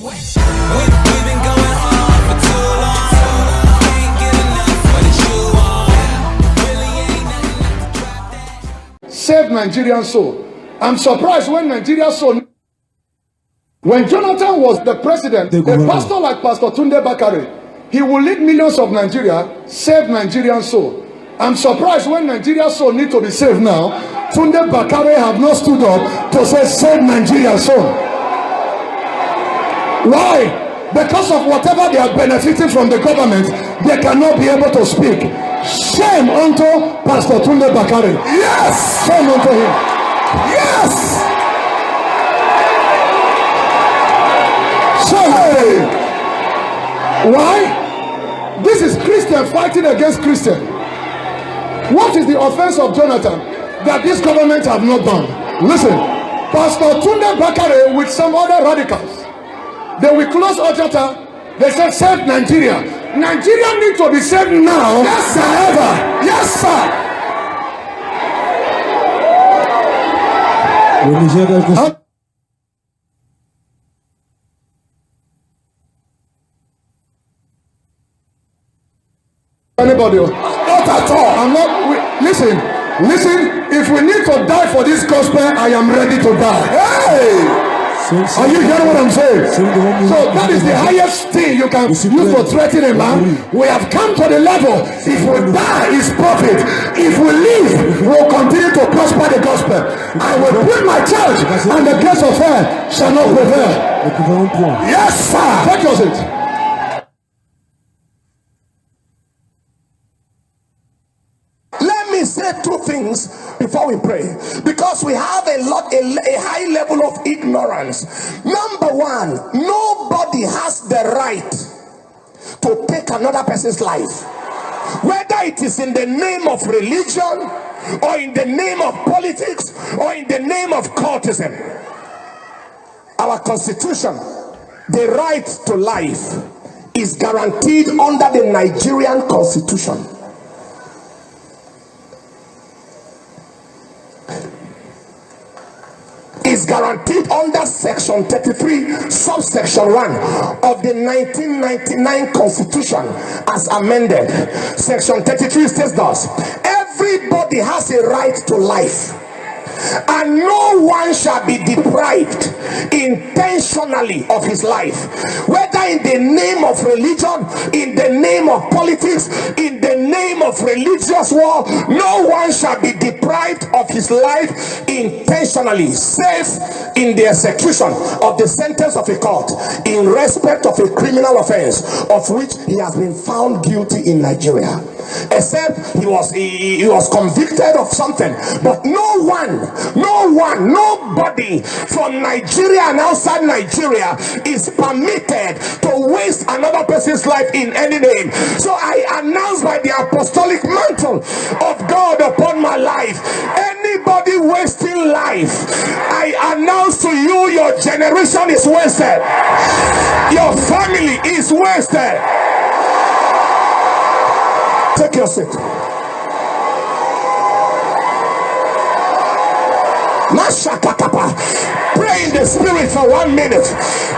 We've been going on for too long. Can't get enough what it's you on. Really ain't nothing left to drop that. Save Nigerian soul. I'm surprised when Nigerian soul. When Jonathan was the president, a pastor like Pastor Tunde Bakare, he will lead millions of Nigeria, save Nigerian soul. I'm surprised when Nigerian soul need to be saved now. Tunde Bakare have not stood up to say save Nigerian soul. Why? Because of whatever they are benefiting from the government, they cannot be able to speak. Shame unto Pastor Tunde Bakare. Yes! Shame unto him. Yes! Shame. Why? This is Christian fighting against Christian. What is the offense of Jonathan that this government have not done? Listen, Pastor Tunde Bakare with some other radicals, they will close Ojota. They said save Nigeria. Nigeria need to be saved now. Yes, sir. Ever. Yes, sir. Anybody? Not at all. I'm not. Listen. If we need to die for this gospel, I am ready to die. Hey! Are you hearing what I'm saying? So that is the highest thing you can use for threatening a man. We have come to the level. If we die, it's profit. If we live, we'll continue to prosper the gospel. I will build my church, and the gates of hell shall not prevail. Yes, sir. Take your seat. Say two things before we pray, because we have a high level of ignorance. Number one, nobody has the right to take another person's life, whether it is in the name of religion or in the name of politics or in the name of cultism. Our constitution, the right to life, is guaranteed under the Nigerian constitution. Is guaranteed under section 33 subsection 1 of the 1999 constitution as amended. Section 33 states thus: everybody has a right to life, and no one shall be deprived intentionally of his life, whether in the name of religion, in the name of politics, in the name of religious war. No one shall be deprived of his life intentionally, save in the execution of the sentence of a court in respect of a criminal offense of which he has been found guilty in Nigeria, except he was convicted of something. But nobody from Nigeria and outside Nigeria is permitted to waste another person's life in any name. So I announce by the apostolic mantle of God upon my life, anybody wasting life, I announce to you, your generation is wasted, your family is wasted. Take your seat. Pray in the spirit for 1 minute.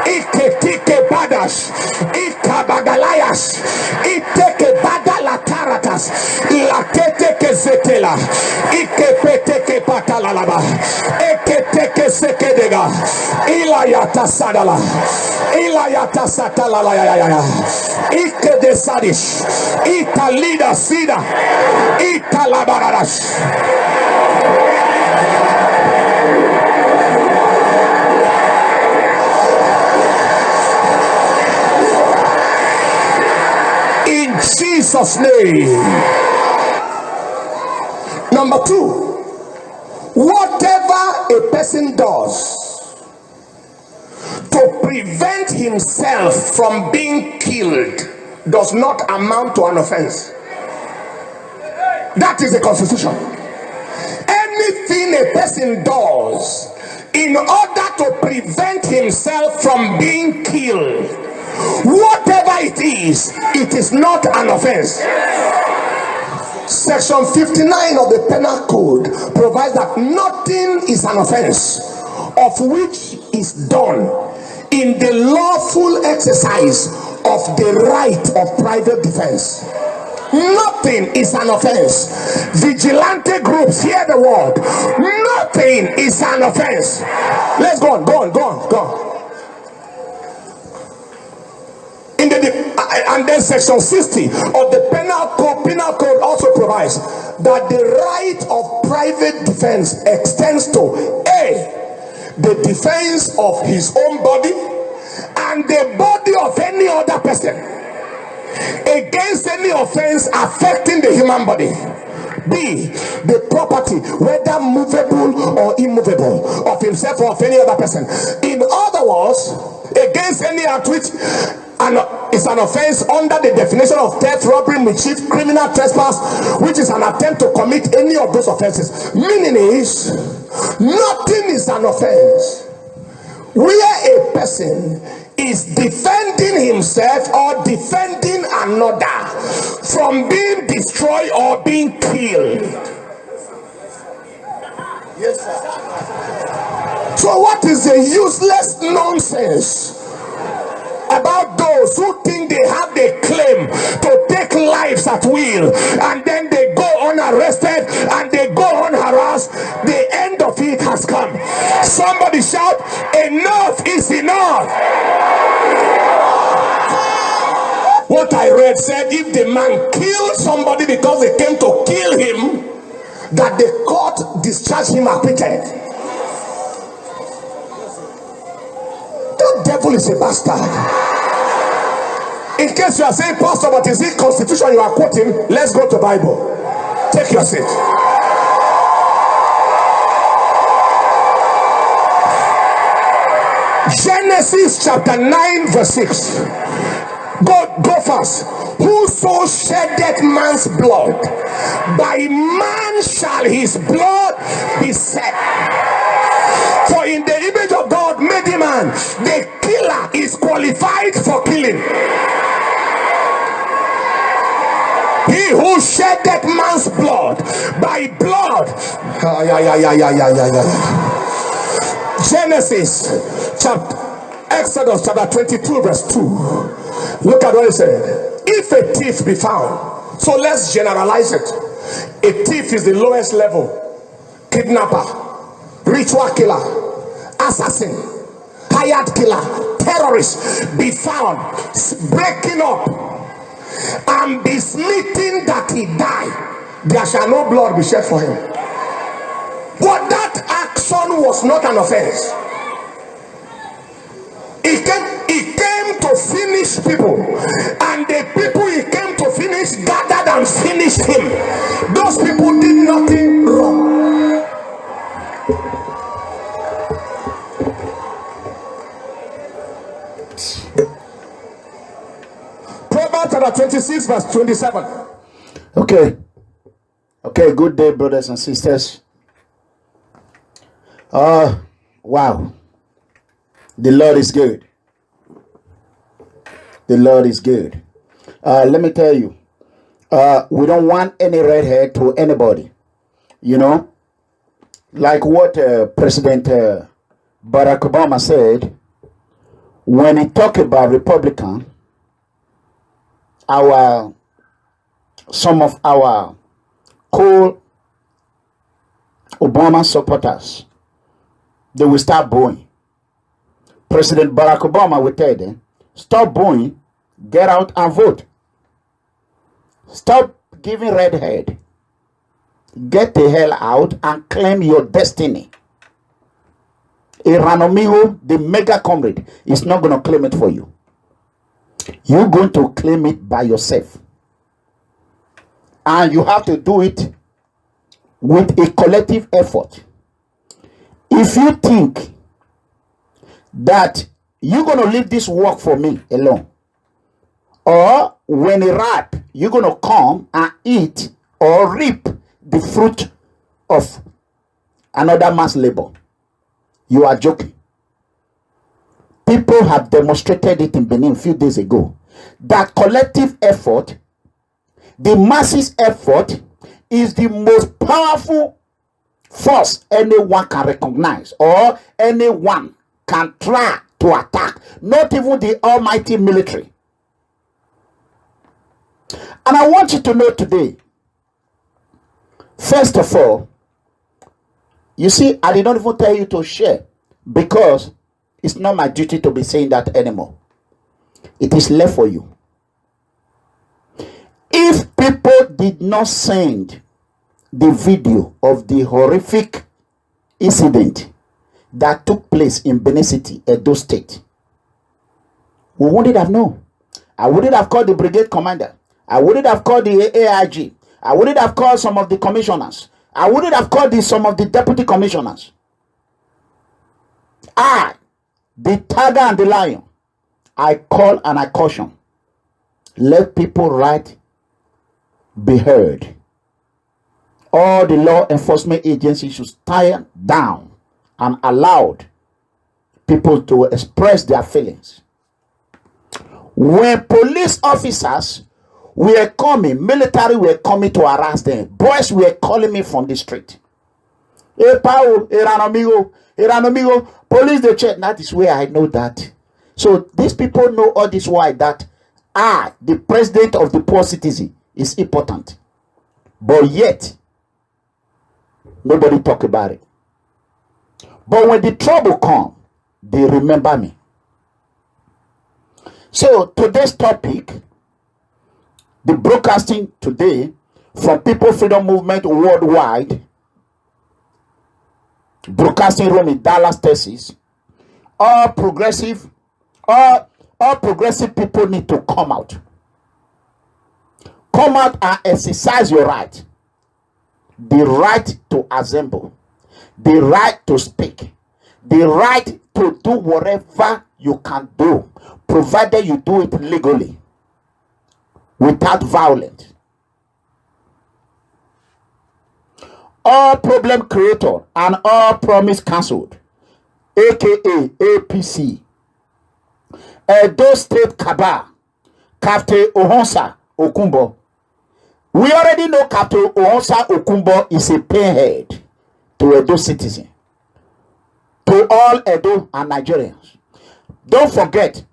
Iketike badash, ikabagalayas, iteke badalataratas, laketeke zetela, ikepeteke patalalaba, eketeke sekedega, ilayata sadala, ilayata satalalaya, ikedesadish, italida sida, italabarash. Jesus' name. Number two, whatever a person does to prevent himself from being killed does not amount to an offense. That is the constitution. Anything a person does in order to prevent himself from being killed, whatever it is not an offense. Section 59 of the Penal Code provides that nothing is an offense of which is done in the lawful exercise of the right of private defense. Nothing is an offense. Vigilante groups, hear the word. Nothing is an offense. Let's go on, go on, go on, go on. And then section 60 of the penal code also provides that the right of private defense extends to A, the defense of his own body and the body of any other person against any offense affecting the human body. B, the property, whether movable or immovable, of himself or of any other person. In other words, against any act which is an offense under the definition of theft, robbery, mischief, criminal trespass, which is an attempt to commit any of those offenses. Meaning is, nothing is an offense where a person is defending himself or defending another from being destroyed or being killed. Yes, sir. So what is the useless nonsense about those who think they have the claim to take lives at will, and then they go unarrested and they go unharassed? The end of it has come. Somebody shout, enough is enough. What I read said, if the man killed somebody because they came to kill him, that the court discharged him acquitted. The devil is a bastard. In case you are saying, Pastor, but is it Constitution you are quoting? Let's go to Bible. Take your seat. Genesis chapter 9 verse 6. Go first. Whoso sheddeth man's blood, by man shall his blood be shed. For in the image of God made him man. The killer is qualified for killing. He who sheddeth man's blood, by blood. Exodus chapter 22 verse 2. Look at what it said. If a thief be found, so let's generalize it. A thief is the lowest level. Kidnapper, ritual killer, assassin, hired killer, terrorist, be found breaking up and be smitten that he die, there shall no blood be shed for him. But that action was not an offense. He came to finish people, and the people he came to finish gathered and finished him. Those people did nothing wrong. Proverbs chapter 26 verse 27. Okay, good day, brothers and sisters. Wow, the Lord is good. The Lord is good. Let me tell you, we don't want any redhead to anybody. You know, like what President Barack Obama said when he talked about Republican. Some of our cool Obama supporters, they will start booing. President Barack Obama will tell them, stop booing, get out and vote. Stop giving red head. Get the hell out and claim your destiny. Eranimigho, the mega comrade, is not going to claim it for you. You're going to claim it by yourself. And you have to do it with a collective effort. If you think that you're going to leave this work for me alone, or when it ripe, you're going to come and eat or reap the fruit of another man's labor, you are joking. People have demonstrated it in Benin a few days ago. That collective effort, the masses' effort, is the most powerful force anyone can recognize or anyone can try to attack, not even the almighty military. And I want you to know today, first of all, you see, I did not even tell you to share because it's not my duty to be saying that anymore. It is left for you. If people did not send the video of the horrific incident that took place in Benin City, Edo State, we wouldn't have known. I wouldn't have called the brigade commander. I wouldn't have called the AIG. I wouldn't have called some of the commissioners. I wouldn't have called some of the deputy commissioners. I, the tiger and the lion, I call and I caution. Let people right be heard. All the law enforcement agencies should stand down and allow people to express their feelings. When police officers were coming, military were coming to harass them, boys were calling me from the street. Hey, Pao, Eranimigho, police the check. That is where I know that. So these people know all this why that I, the president of the poor citizen, is important. But yet, nobody talk about it. But when the trouble comes, they remember me. So today's topic, the broadcasting today from People Freedom Movement worldwide, broadcasting room in Dallas, Texas, all progressive people need to come out. Come out and exercise your right. The right to assemble. The right to speak. The right to do whatever you can do, provided you do it legally, without violence. All problem creator and all promise cancelled, aka APC, Edo State Cabal, Captain Hosa Okunbor. We already know Captain Hosa Okunbor is a pinhead to Edo citizen, to all Edo and Nigerians. Don't forget,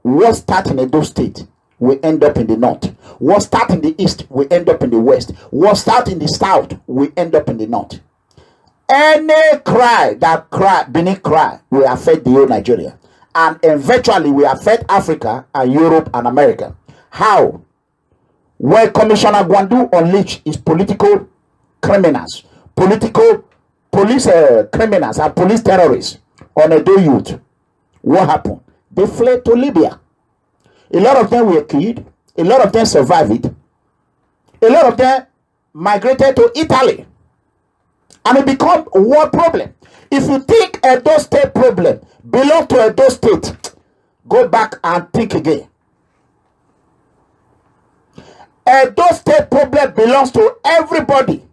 what starts in Edo State will end up in the north. What starts in the east will end up in the west. What starts in the south will end up in the north. Any cry that cry, Benin cry, will affect the whole Nigeria. And eventually will affect Africa and Europe and America. How? When Commissioner Gwandu unleashed his political criminals, police criminals and police terrorists on Edo youth, what happened? They fled to Libya. A lot of them were killed. A lot of them survived it. A lot of them migrated to Italy. And it became a world problem. If you think Edo State problem belongs to Edo State, go back and think again. Edo State problem belongs to everybody.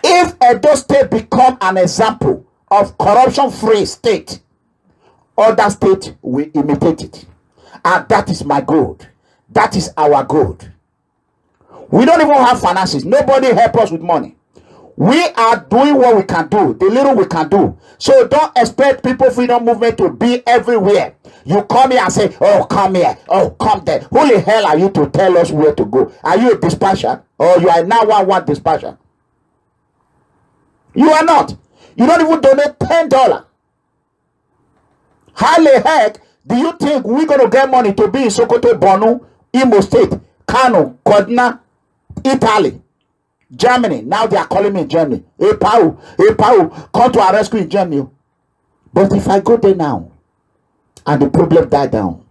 If Edo State become an example of corruption-free state, other states will imitate it. And that is my goal. That is our goal. We don't even have finances. Nobody help us with money. We are doing what we can do, the little we can do. So don't expect People Freedom Movement to be everywhere. You come here and say, oh, come here, oh, come there. Who the hell are you to tell us where to go? Are you a dispatcher? Or you are now one dispatcher? You are not. You don't even donate $10. How the heck do you think we're going to get money to be in Sokoto, Borno, Imo State, Kano, Kaduna, Italy, Germany? Now they are calling me in Germany. Hey, Pau, come to our rescue in Germany. But if I go there now, and the problem die down,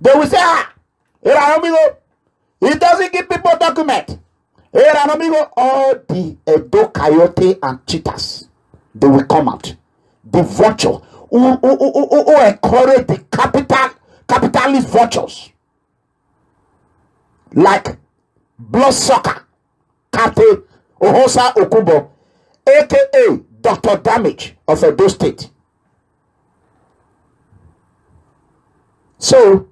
they will say, Eranimigho, he doesn't give people document. Eranimigho, all the Edo coyote and cheaters, they will come out. The vulture who encourage the capitalist vultures like bloodsucker Captain Hosa Okunbor, aka Dr. Damage of Edo State. So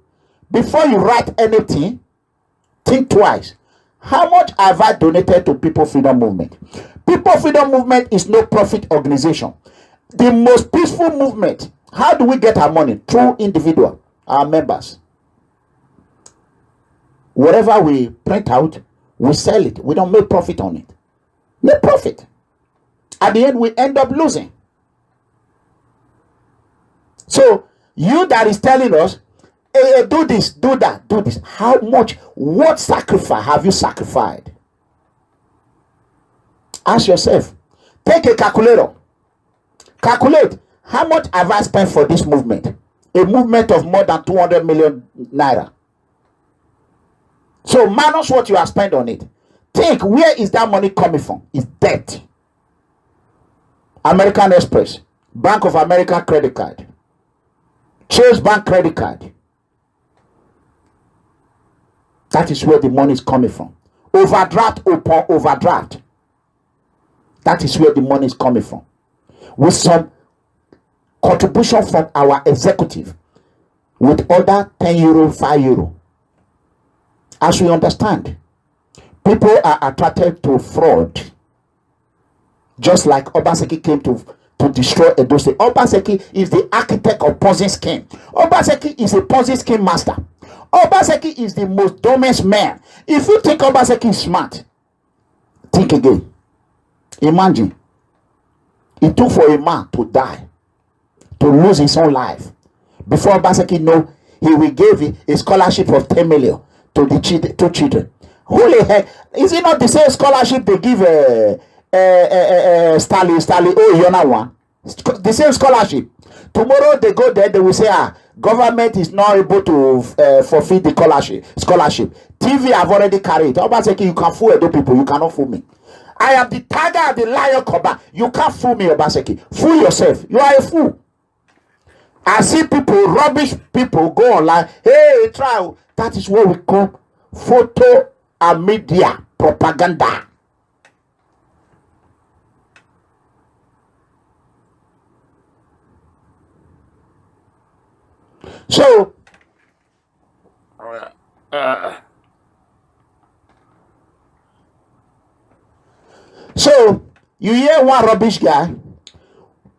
before you write anything, think twice. How much have I donated to People Freedom Movement? People Freedom Movement is no profit organization. The most peaceful movement How do we get our money? Through individual, our members. Whatever we print out, we sell it. We don't make profit on it. No profit. At the end, we end up losing. So, you that is telling us, hey, do this, do that, do this. How much, what sacrifice have you sacrificed? Ask yourself. Take a calculator. Calculate, how much have I spent for this movement? A movement of more than 200 million naira. So minus what you have spent on it. Think, where is that money coming from? It's debt. American Express, Bank of America credit card, Chase Bank credit card. That is where the money is coming from. Overdraft upon overdraft. That is where the money is coming from. With some contribution from our executive, with other 10 euro, 5 euro. As we understand, people are attracted to fraud. Just like Obaseki came to destroy Edo State. Obaseki is the architect of Ponzi scheme. Obaseki is a Ponzi scheme master. Obaseki is the most dumbest man. If you think Obaseki is smart, think again. Imagine, it took for a man to die, to lose his own life, before Obaseki know he will give a scholarship of 10 million to the two children. Holy heck, is it not the same scholarship they give Stanley, oh, you're not one. The same scholarship. Tomorrow they go there, they will say, government is not able to fulfill the scholarship. TV have already carried. Obaseki, you can fool Edo people, you cannot fool me. I am the tiger and the lion cover. You can't fool me, Obaseki. Fool yourself. You are a fool. I see people, rubbish people go online. Hey, try. That is what we call photo and media propaganda. So, you hear one rubbish guy.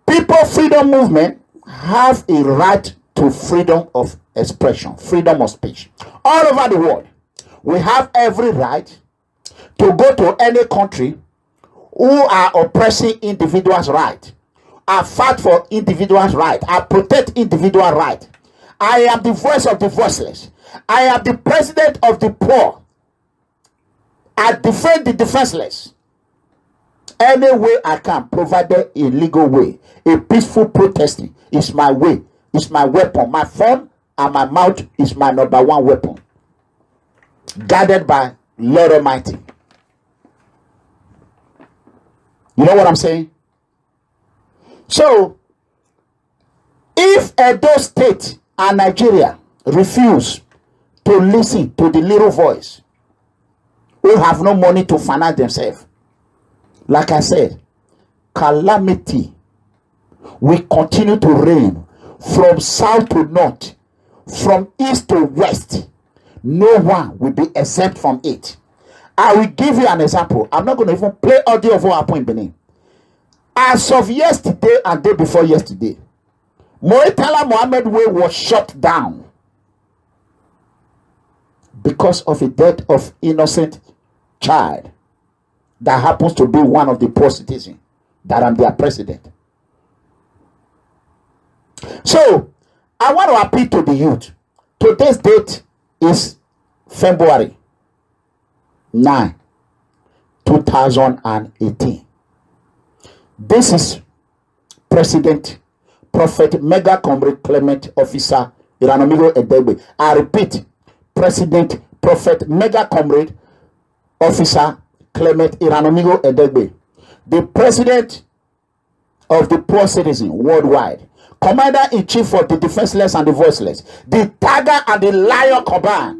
People freedom movement have a right to freedom of expression, freedom of speech. All over the world, we have every right to go to any country who are oppressing individuals' right. I fight for individuals' right. I protect individual right. I am the voice of the voiceless. I am the president of the poor. I defend the defenseless. Any way I can, provided a legal way. A peaceful protesting is my way. It's my weapon. My phone and my mouth is my number one weapon. Guarded by Lord Almighty. You know what I'm saying? So, if Edo State and Nigeria refuse to listen to the little voice, who have no money to finance themselves, like I said, calamity will continue to reign from south to north, from east to west. No one will be exempt from it. I will give you an example. I'm not going to even play audio of what happened in Benin. As of yesterday and day before yesterday, Moitala Mohammed Way was shut down because of the death of innocent child that happens to be one of the poor citizens that I'm their president. So, I want to appeal to the youth. Today's date is February 9, 2018. This is President Prophet Mega Commrade Clement Officer Eranimigho Edegbe. I repeat, President Prophet Mega Commrade Officer Clement Eranimigho Edegbe, the President of the poor citizen worldwide, Commander-in-Chief of the defenseless and the voiceless, the tiger and the lion combined.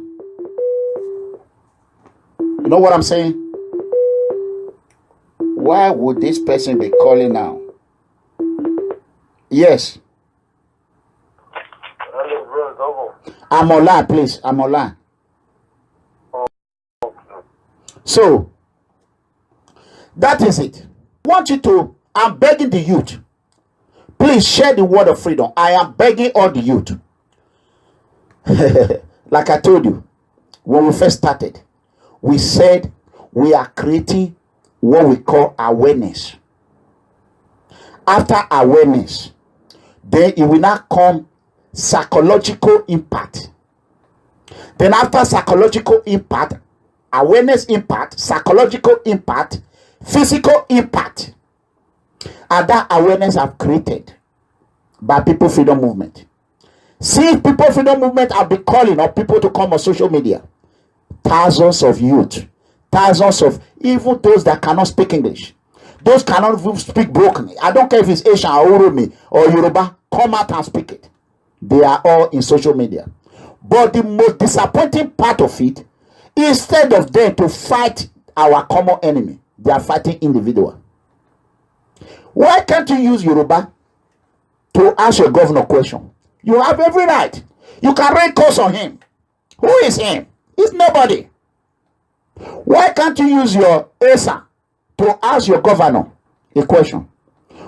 You know what I'm saying? Why would this person be calling now? Yes. I'm online, please. I'm online. So, that is it. I want you to, I'm begging the youth, Please share the word of freedom. I am begging all the youth. Like I told you, when we first started, we said we are creating what we call awareness. After awareness, then it will not come psychological impact. Then after psychological impact, awareness impact, psychological impact, physical impact. And that awareness have created by People Freedom Movement. See, People Freedom Movement have been calling on people to come on social media. Thousands of youth, thousands of, even those that cannot speak English, those cannot even speak broken. I don't care if it's Asian or Oromi or Yoruba, come out and speak it. They are all in social media. But the most disappointing part of it, instead of them to fight our common enemy, they are fighting individual. Why can't you use Yoruba to ask your governor question? You have every right. You can rain curse on him. Who is him? He's nobody. Why can't you use your Esa to ask your governor a question?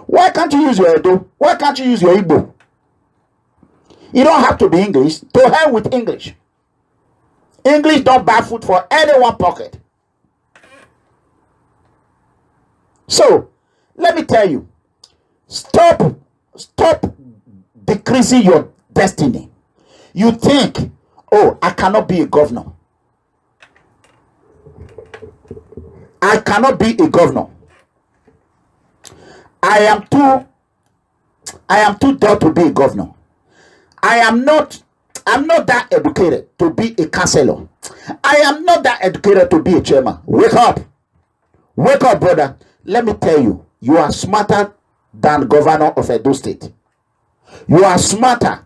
Why can't you use your Edo? Why can't you use your Igbo? You don't have to be English. To hell with English. English don't buy food for anyone's pocket. So, let me tell you, stop decreasing your destiny. You think, oh, I cannot be a governor. I cannot be a governor. I am too dull to be a governor. I'm not that educated to be a councillor. I am not that educated to be a chairman. Wake up, brother. Let me tell you, you are smarter than governor of Edo State. You are smarter.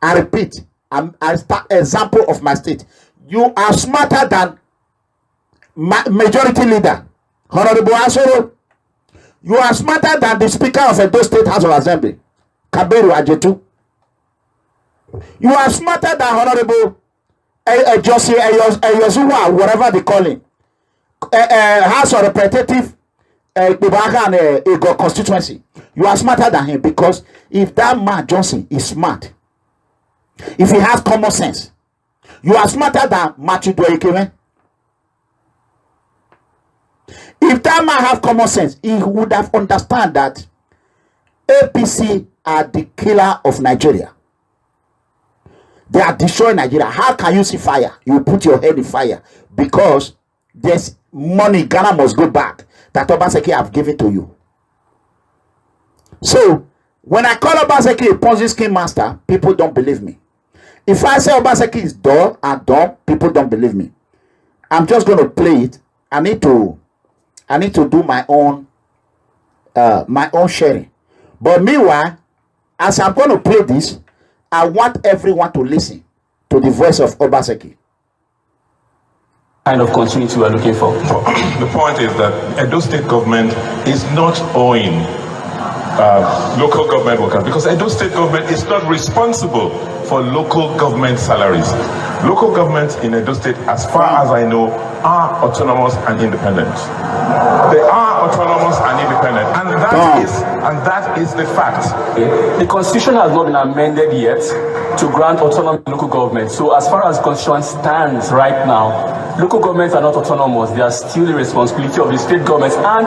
I repeat, I start example of my state. You are smarter than majority leader, Honorable Asoro. You are smarter than the Speaker of Edo State House of Assembly, Kabiru Ajetu. You are smarter than Honorable Josie Eyozuwa, whatever they call him, House of Representative Ibaka and Ego constituency. You are smarter than him, because if that man Johnson is smart, if he has common sense, you are smarter than Matthew Dwekeme. If that man have common sense, he would have understand that APC are the killer of Nigeria. They are destroying Nigeria. How can you see fire? You put your head in fire because there's money Ghana must go back that Obaseki have given to you. So when I call Obaseki a Ponzi scheme master, people don't believe me. If I say Obaseki is dull and dumb, people don't believe me. I'm just going to play it. I need to do my own sharing. But meanwhile, as I'm going to play this, I want everyone to listen to the voice of Obaseki. Kind of continuity we're looking for. The point is that Edo State government is not owing local government workers, because Edo State government is not responsible for local government salaries. Local governments in Edo State, as far as I know, are autonomous and independent. They are autonomous and independent, and that is the fact. The constitution has not been amended yet to grant autonomy to local government. So as far as the constitution stands right now, local governments are not autonomous. They are still the responsibility of the state governments. And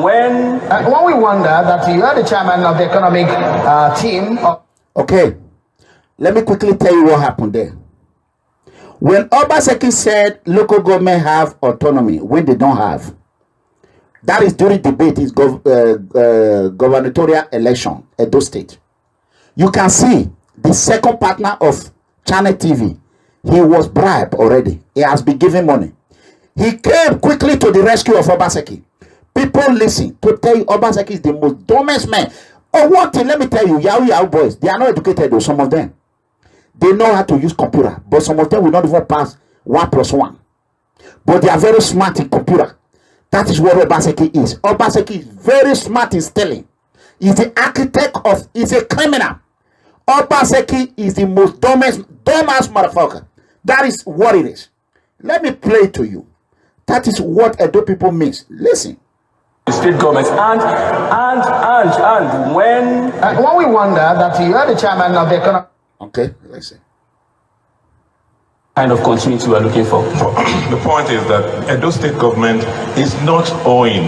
when we wonder that you are the chairman of the economic team. Okay, let me quickly tell you what happened there. When Obaseki said local government have autonomy, when they don't have, that is during debate is gubernatorial election, Edo State. You can see the second partner of Channel TV, he was bribed already. He has been given money. He came quickly to the rescue of Obaseki. People listen to tell you Obaseki is the most dumbest man. Oh, one thing, let me tell you, Yahoo boys, they are not educated though, some of them. They know how to use computer, but some of them will not even pass 1+1. But they are very smart in computer. That is what Obaseki is. Obaseki is very smart in stealing. He's the architect of, he's a criminal. Obaseki is the most dumbest motherfucker. That is what it is. Let me play it to you. That is what Edo people means. Listen. state governments and when we wonder that you are the chairman of the economic. Okay, let's see. kind of continuity we're looking for. The point is that Edo State government is not owing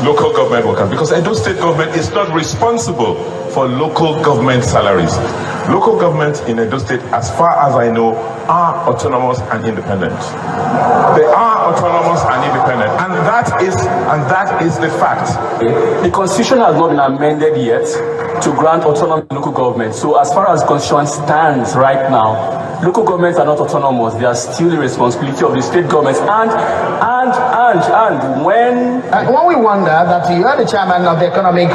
local government workers because Edo State government is not responsible for local government salaries. Local governments in Edo State, as far as I know, are autonomous and independent. They are autonomous and independent, and that is the fact. The constitution has not been amended yet to grant autonomy to local governments. So as far as the constitution stands right now, local governments are not autonomous. They are still the responsibility of the state governments. And when we wonder that you are the chairman of the economic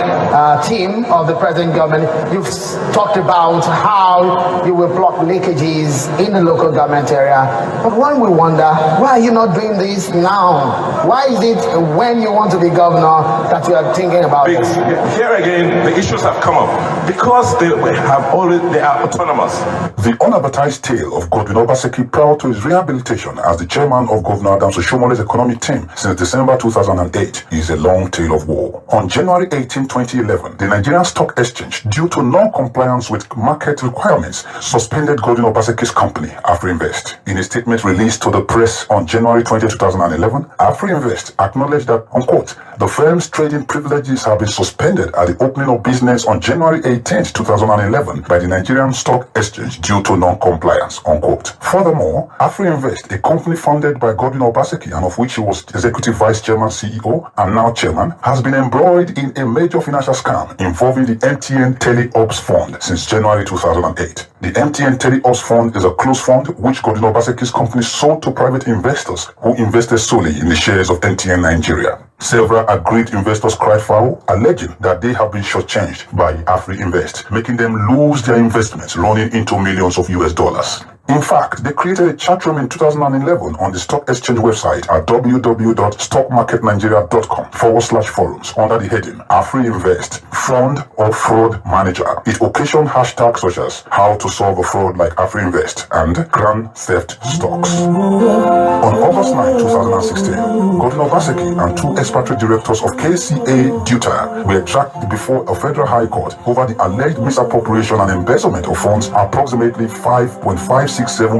team of the present government, you've talked about how you will block leakages in the local government area. But when we wonder, why are you not doing this now? Why is it when you want to be governor that you are thinking about this? Here again, the issues have come up because they are autonomous. The unadvertised tale of Godwin Obaseki prior to his rehabilitation as the chairman of Governor Adams Oshomole's economic team since December 2008 is a long tale of woe. On January 18, 2011, the Nigerian Stock Exchange, due to non-compliance with market requirements, suspended Godwin Obaseki's company, AfriInvest. In a statement released to the press on January 20, 2011, AfriInvest acknowledged that, unquote, the firm's trading privileges have been suspended at the opening of business on January 18, 2011 by the Nigerian Stock Exchange due to non-compliance, unquote. Furthermore, AfriInvest, a company founded by Godwin Obaseki and of which he was executive vice chairman, CEO, and now chairman, has been embroiled in a major financial scam involving the MTN Teleops Fund since January 2008. The MTN Teleops Fund is a closed fund which Godwin Obaseki's company sold to private investors who invested solely in the shares of MTN Nigeria. Several aggrieved investors cried foul, alleging that they have been shortchanged by AfriInvest, making them lose their investments running into millions of US dollars. In fact, they created a chat room in 2011 on the stock exchange website at www.stockmarketnigeria.com/forums under the heading AfriInvest Fund or Fraud Manager. It occasioned hashtags such as how to solve a fraud like AfriInvest and Grand Theft Stocks. On August 9, 2016, Godwin Obaseki and two expatriate directors of KCA Deutag were dragged before a federal high court over the alleged misappropriation and embezzlement of funds approximately 5.567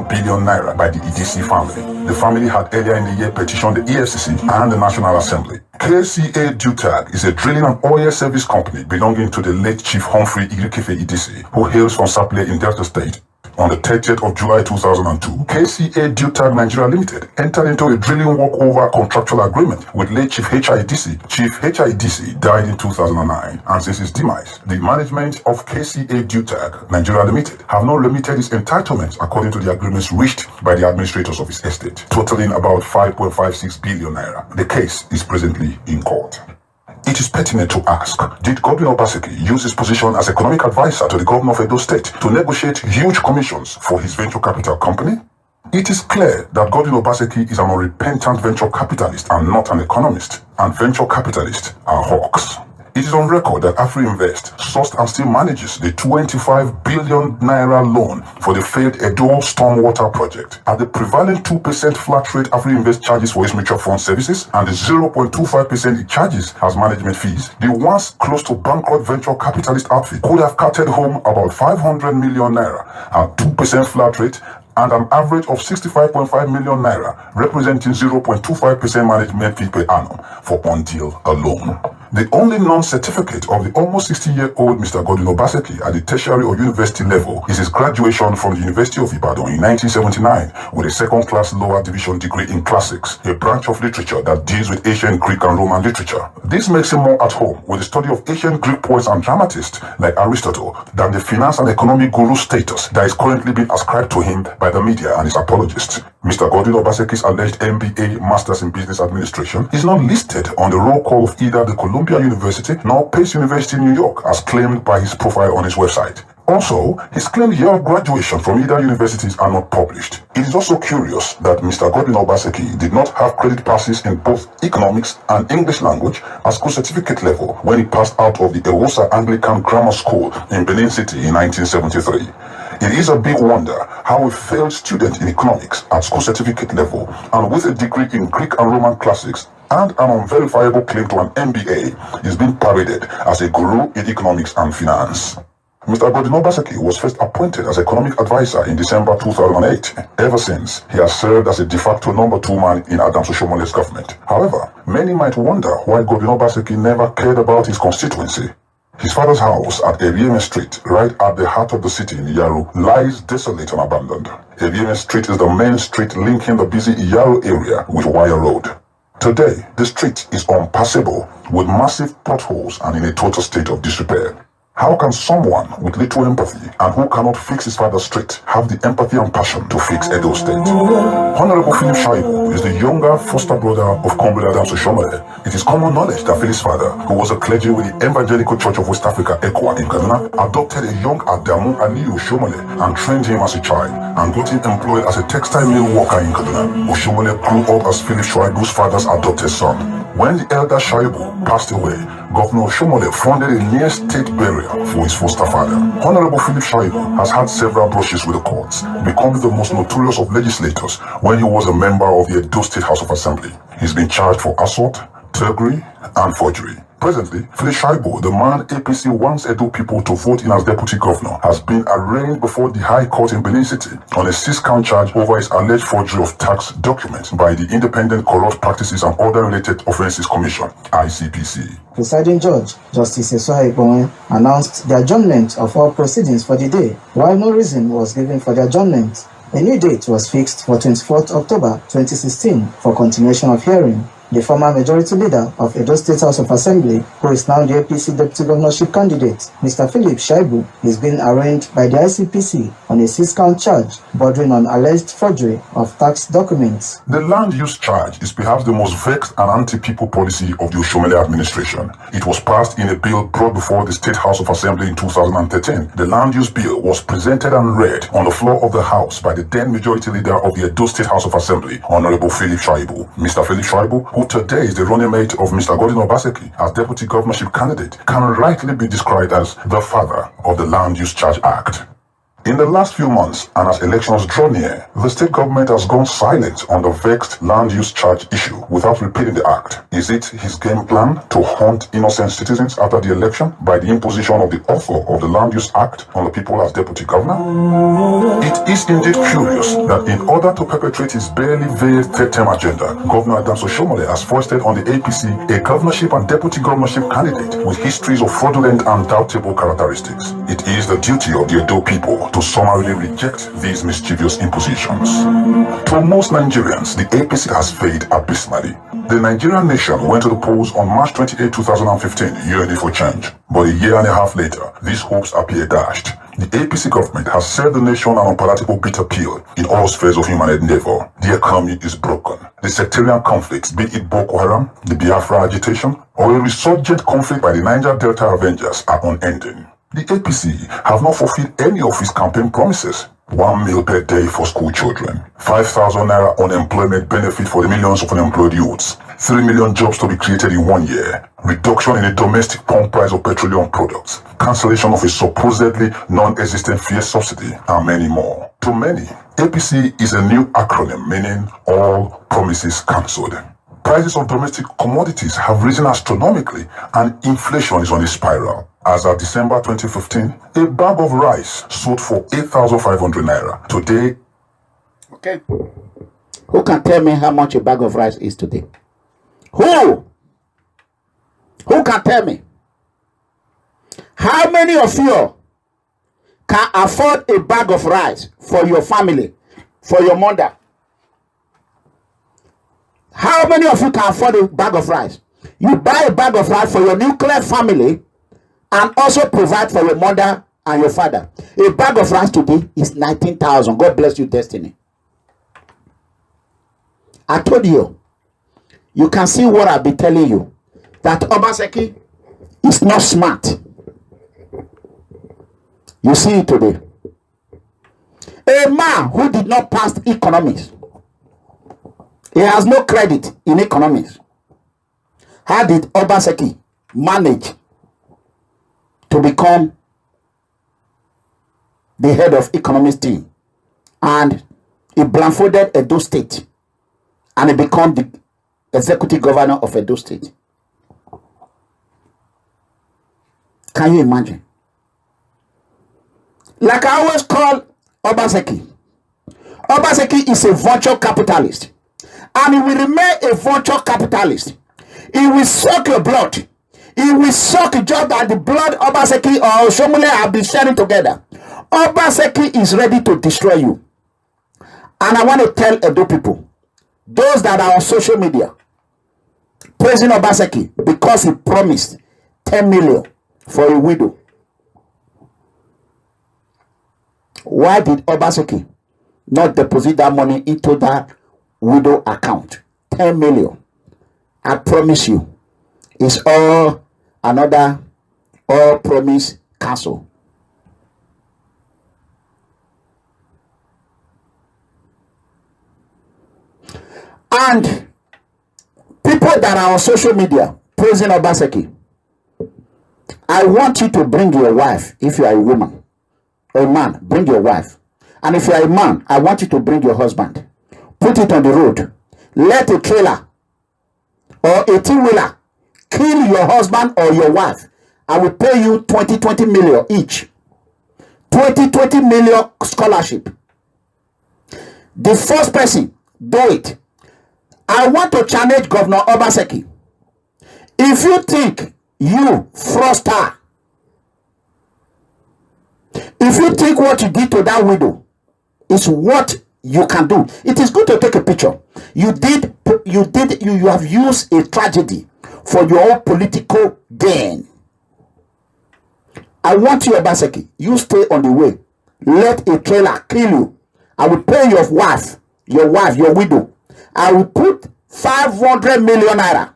billion naira by the EDC family. The family had earlier in the year petitioned the EFCC and the National Assembly. KCA Deutag is a drilling and oil service company belonging to the late Chief Humphrey Irikefe EDC, who hails from Sapele in Delta State. On the 30th of July 2002, KCA Deutag Nigeria Limited entered into a drilling walkover contractual agreement with late Chief HIDC. Chief HIDC died in 2009, and since his demise, the management of KCA Deutag Nigeria Limited have not remitted its entitlements according to the agreements reached by the administrators of his estate, totaling about 5.56 billion naira. The case is presently in court. It is pertinent to ask, did Godwin Obaseki use his position as economic advisor to the governor of Edo State to negotiate huge commissions for his venture capital company? It is clear that Godwin Obaseki is an unrepentant venture capitalist and not an economist, and venture capitalists are hawks. It is on record that AfriInvest sourced and still manages the 25 billion naira loan for the failed Edo stormwater project at the prevalent 2% flat rate AfriInvest charges for its mutual fund services and the 0.25% it charges as management fees. The once close to bankrupt venture capitalist outfit could have carted home about 500 million naira at 2% flat rate and an average of 65.5 million naira, representing 0.25% management fee per annum for one deal alone. The only non-certificate of the almost 60-year-old Mr. Godwin Obaseki at the tertiary or university level is his graduation from the University of Ibadan in 1979 with a second-class lower division degree in classics, a branch of literature that deals with ancient Greek and Roman literature. This makes him more at home with the study of ancient Greek poets and dramatists like Aristotle than the finance and economic guru status that is currently being ascribed to him by the media and his apologists. Mr. Godwin Obaseki's alleged MBA, Masters in Business Administration, is not listed on the roll call of either the Columbia University nor Pace University in New York as claimed by his profile on his website. Also, his claimed year of graduation from either universities are not published. It is also curious that Mr. Godwin Obaseki did not have credit passes in both economics and English language at school certificate level when he passed out of the Hosa Anglican Grammar School in Benin City in 1973. It is a big wonder how a failed student in economics at school certificate level and with a degree in Greek and Roman classics and an unverifiable claim to an MBA is being paraded as a guru in economics and finance. Mr. Godwin Obaseki was first appointed as economic advisor in December 2008. Ever since, he has served as a de facto number 2 man in Adams Oshomole's government. However, many might wonder why Godwin Obaseki never cared about his constituency. His father's house at Eranimigho Street, right at the heart of the city in Iyaru, lies desolate and abandoned. Eranimigho Street is the main street linking the busy Iyaru area with Wire Road. Today, the street is unpassable with massive potholes and in a total state of disrepair. How can someone with little empathy and who cannot fix his father's street have the empathy and passion to fix Edo State? Honorable Philip Shaibu is the younger foster brother of Comrade Eranimigho. It is common knowledge that Philip's father, who was a clergy with the Evangelical Church of West Africa, ECWA, in Kaduna, adopted a young Adamu Aliyu Oshomole and trained him as a child and got him employed as a textile mill worker in Kaduna. Oshomole grew up as Philip Shaibu's father's adopted son. When the elder Shaibu passed away, Governor Oshomole funded a near-state burial for his foster father. Honorable Philip Shaibu has had several brushes with the courts, becoming the most notorious of legislators when he was a member of the Edo State House of Assembly. He's been charged for assault, thuggery, and forgery. Presently, Philip Shaibu, the man APC wants Edo people to vote in as deputy governor, has been arraigned before the High Court in Benin City on a 6-count charge over his alleged forgery of tax documents by the Independent Corrupt Practices and Other Related Offences Commission, ICPC. Presiding Judge, Justice Esoha Ikponwe, announced the adjournment of all proceedings for the day, while no reason was given for the adjournment. A new date was fixed for 24th October 2016 for continuation of hearing. The former majority leader of Edo State House of Assembly, who is now the APC deputy governorship candidate, Mr. Philip Shaibu, is being arraigned by the ICPC on a 6-count charge bordering on alleged forgery of tax documents. The land use charge is perhaps the most vexed and anti-people policy of the Oshomole administration. It was passed in a bill brought before the State House of Assembly in 2013. The land use bill was presented and read on the floor of the House by the then majority leader of the Edo State House of Assembly, Honorable Philip Shaibu. Mr. Philip Shaibu, who today is the running mate of Mr. Godwin Obaseki as deputy governorship candidate, can rightly be described as the father of the Land Use Charge Act. In the last few months, and as elections draw near, the state government has gone silent on the vexed land use charge issue without repealing the act. Is it his game plan to hunt innocent citizens after the election by the imposition of the author of the Land Use Act on the people as deputy governor? It is indeed curious that in order to perpetrate his barely veiled third-term agenda, Governor Adams Oshomole has foisted on the APC a governorship and deputy governorship candidate with histories of fraudulent and doubtable characteristics. It is the duty of the Edo people to summarily reject these mischievous impositions. To most Nigerians, the APC has failed abysmally. The Nigerian nation went to the polls on March 28, 2015, yearning for change. But a year and a half later, these hopes appear dashed. The APC government has served the nation an unpalatable bitter pill in all spheres of human endeavor. The economy is broken. The sectarian conflicts, be it Boko Haram, the Biafra agitation, or a resurgent conflict by the Niger Delta Avengers, are unending. The APC have not fulfilled any of its campaign promises. 1 meal per day for school children, 5,000 naira unemployment benefit for the millions of unemployed youths, 3 million jobs to be created in 1 year, reduction in the domestic pump price of petroleum products, cancellation of a supposedly non-existent fuel subsidy, and many more. To many, APC is a new acronym meaning all promises cancelled. Prices of domestic commodities have risen astronomically and inflation is on a spiral. As of December 2015, a bag of rice sold for 8,500 naira. Today, Okay. Who can tell me how much a bag of rice is today? Who? Who can tell me? How many of you can afford a bag of rice for your family, for your mother? How many of you can afford a bag of rice? You buy a bag of rice for your nuclear family and also provide for your mother and your father. A bag of rice today is 19,000. God bless you, Destiny. I told you, you can see what I've been telling you, that Obaseki is not smart. You see it today. A man who did not pass economics, he has no credit in economics. How did Obaseki manage to become the head of economics team, and he blindfolded Edo State, and he became the executive governor of Edo State. Can you imagine? Like I always call Obaseki. Obaseki is a venture capitalist, and he will remain a venture capitalist. He will suck your blood. He will suck just that the blood Obaseki or Shomule have been sharing together. Obaseki is ready to destroy you. And I want to tell Edo people, those that are on social media, praising Obaseki because he promised 10 million for a widow. Why did Obaseki not deposit that money into that widow account? 10 million. I promise you, it's all another all promise cancel. And people that are on social media praising Obaseki, I want you to bring your wife. If you are a woman or a man, bring your wife. And if you are a man, I want you to bring your husband. Put it on the road. Let a trailer or a two-wheeler kill your husband or your wife. I will pay you 20 million each. 20 million scholarship. The first person, do it. I want to challenge Governor Obaseki. If you think you fraudster, if you think what you did to that widow is what you can do, it is good to take a picture. You have used a tragedy for your own political gain. I want you, Obaseki, you stay on the way. Let a trailer kill you. I will pay your wife, your widow. I will put 500 million naira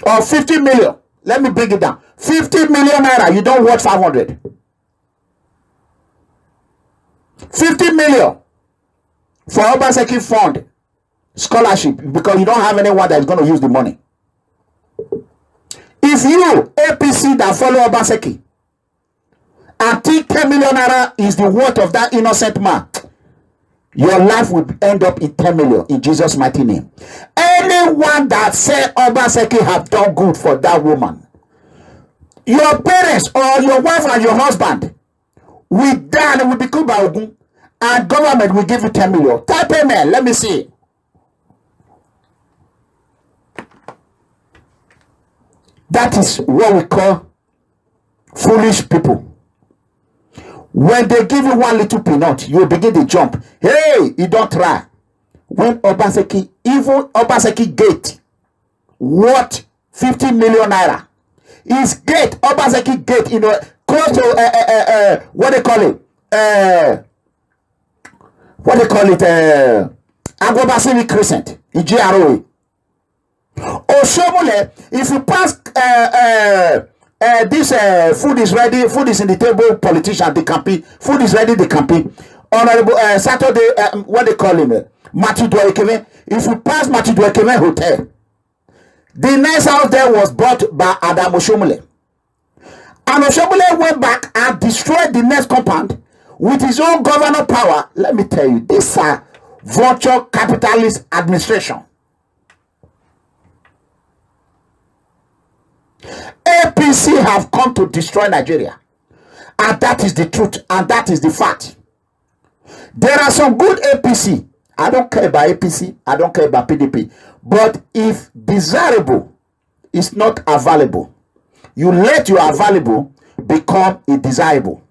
or 50 million. Let me bring it down. 50 million naira. You don't want 500. 50 million for Obaseki fund scholarship because you don't have anyone that is going to use the money. If you, APC that follow Obaseki, and think 10 million naira is the worth of that innocent man, your life will end up in 10 million in Jesus' mighty name. Anyone that said Obaseki have done good for that woman, your parents or your wife and your husband will die and will become Ogun, and government will give you 10 million. Type amen. Let me see. That is what we call foolish people. When they give you one little peanut, you begin to jump. Hey, you don't try. When Obaseki, even Obaseki gate, what 50 million naira? His gate, Obaseki gate, close to what they call it? Agobasiri Crescent in GROA. Oshomole, if you pass this food is ready, food is in the table, politician, they campaign, food is ready, they campaign. Honorable Saturday, what they call him? Matthew Dwekeme. If you pass Matthew Dwekeme Hotel, the next house there was bought by Adam Oshomole. And Oshomole went back and destroyed the next compound with his own governor power. Let me tell you, this is vulture capitalist administration. APC have come to destroy Nigeria, and that is the truth, and that is the fact. There are some good APC. I don't care about APC, I don't care about PDP, but if desirable is not available, you let your available become a desirable.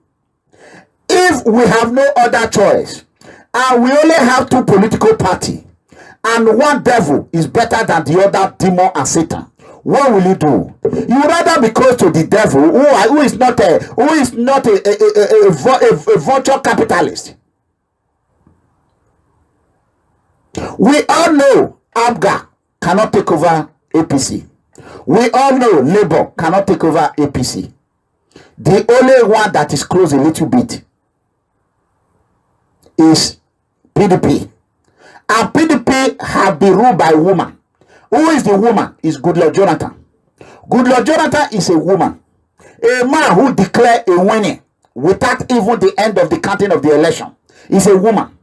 If we have no other choice and we only have two political parties and one devil is better than the other demon and Satan, what will you do? You rather be close to the devil who is not a vulture capitalist. We all know ABGA cannot take over APC. We all know Labour cannot take over APC. The only one that is close a little bit is PDP. And PDP have been ruled by a woman. Who is the woman? Is Goodluck Jonathan. Goodluck Jonathan is a woman. A man who declared a winning without even the end of the counting of the election is a woman.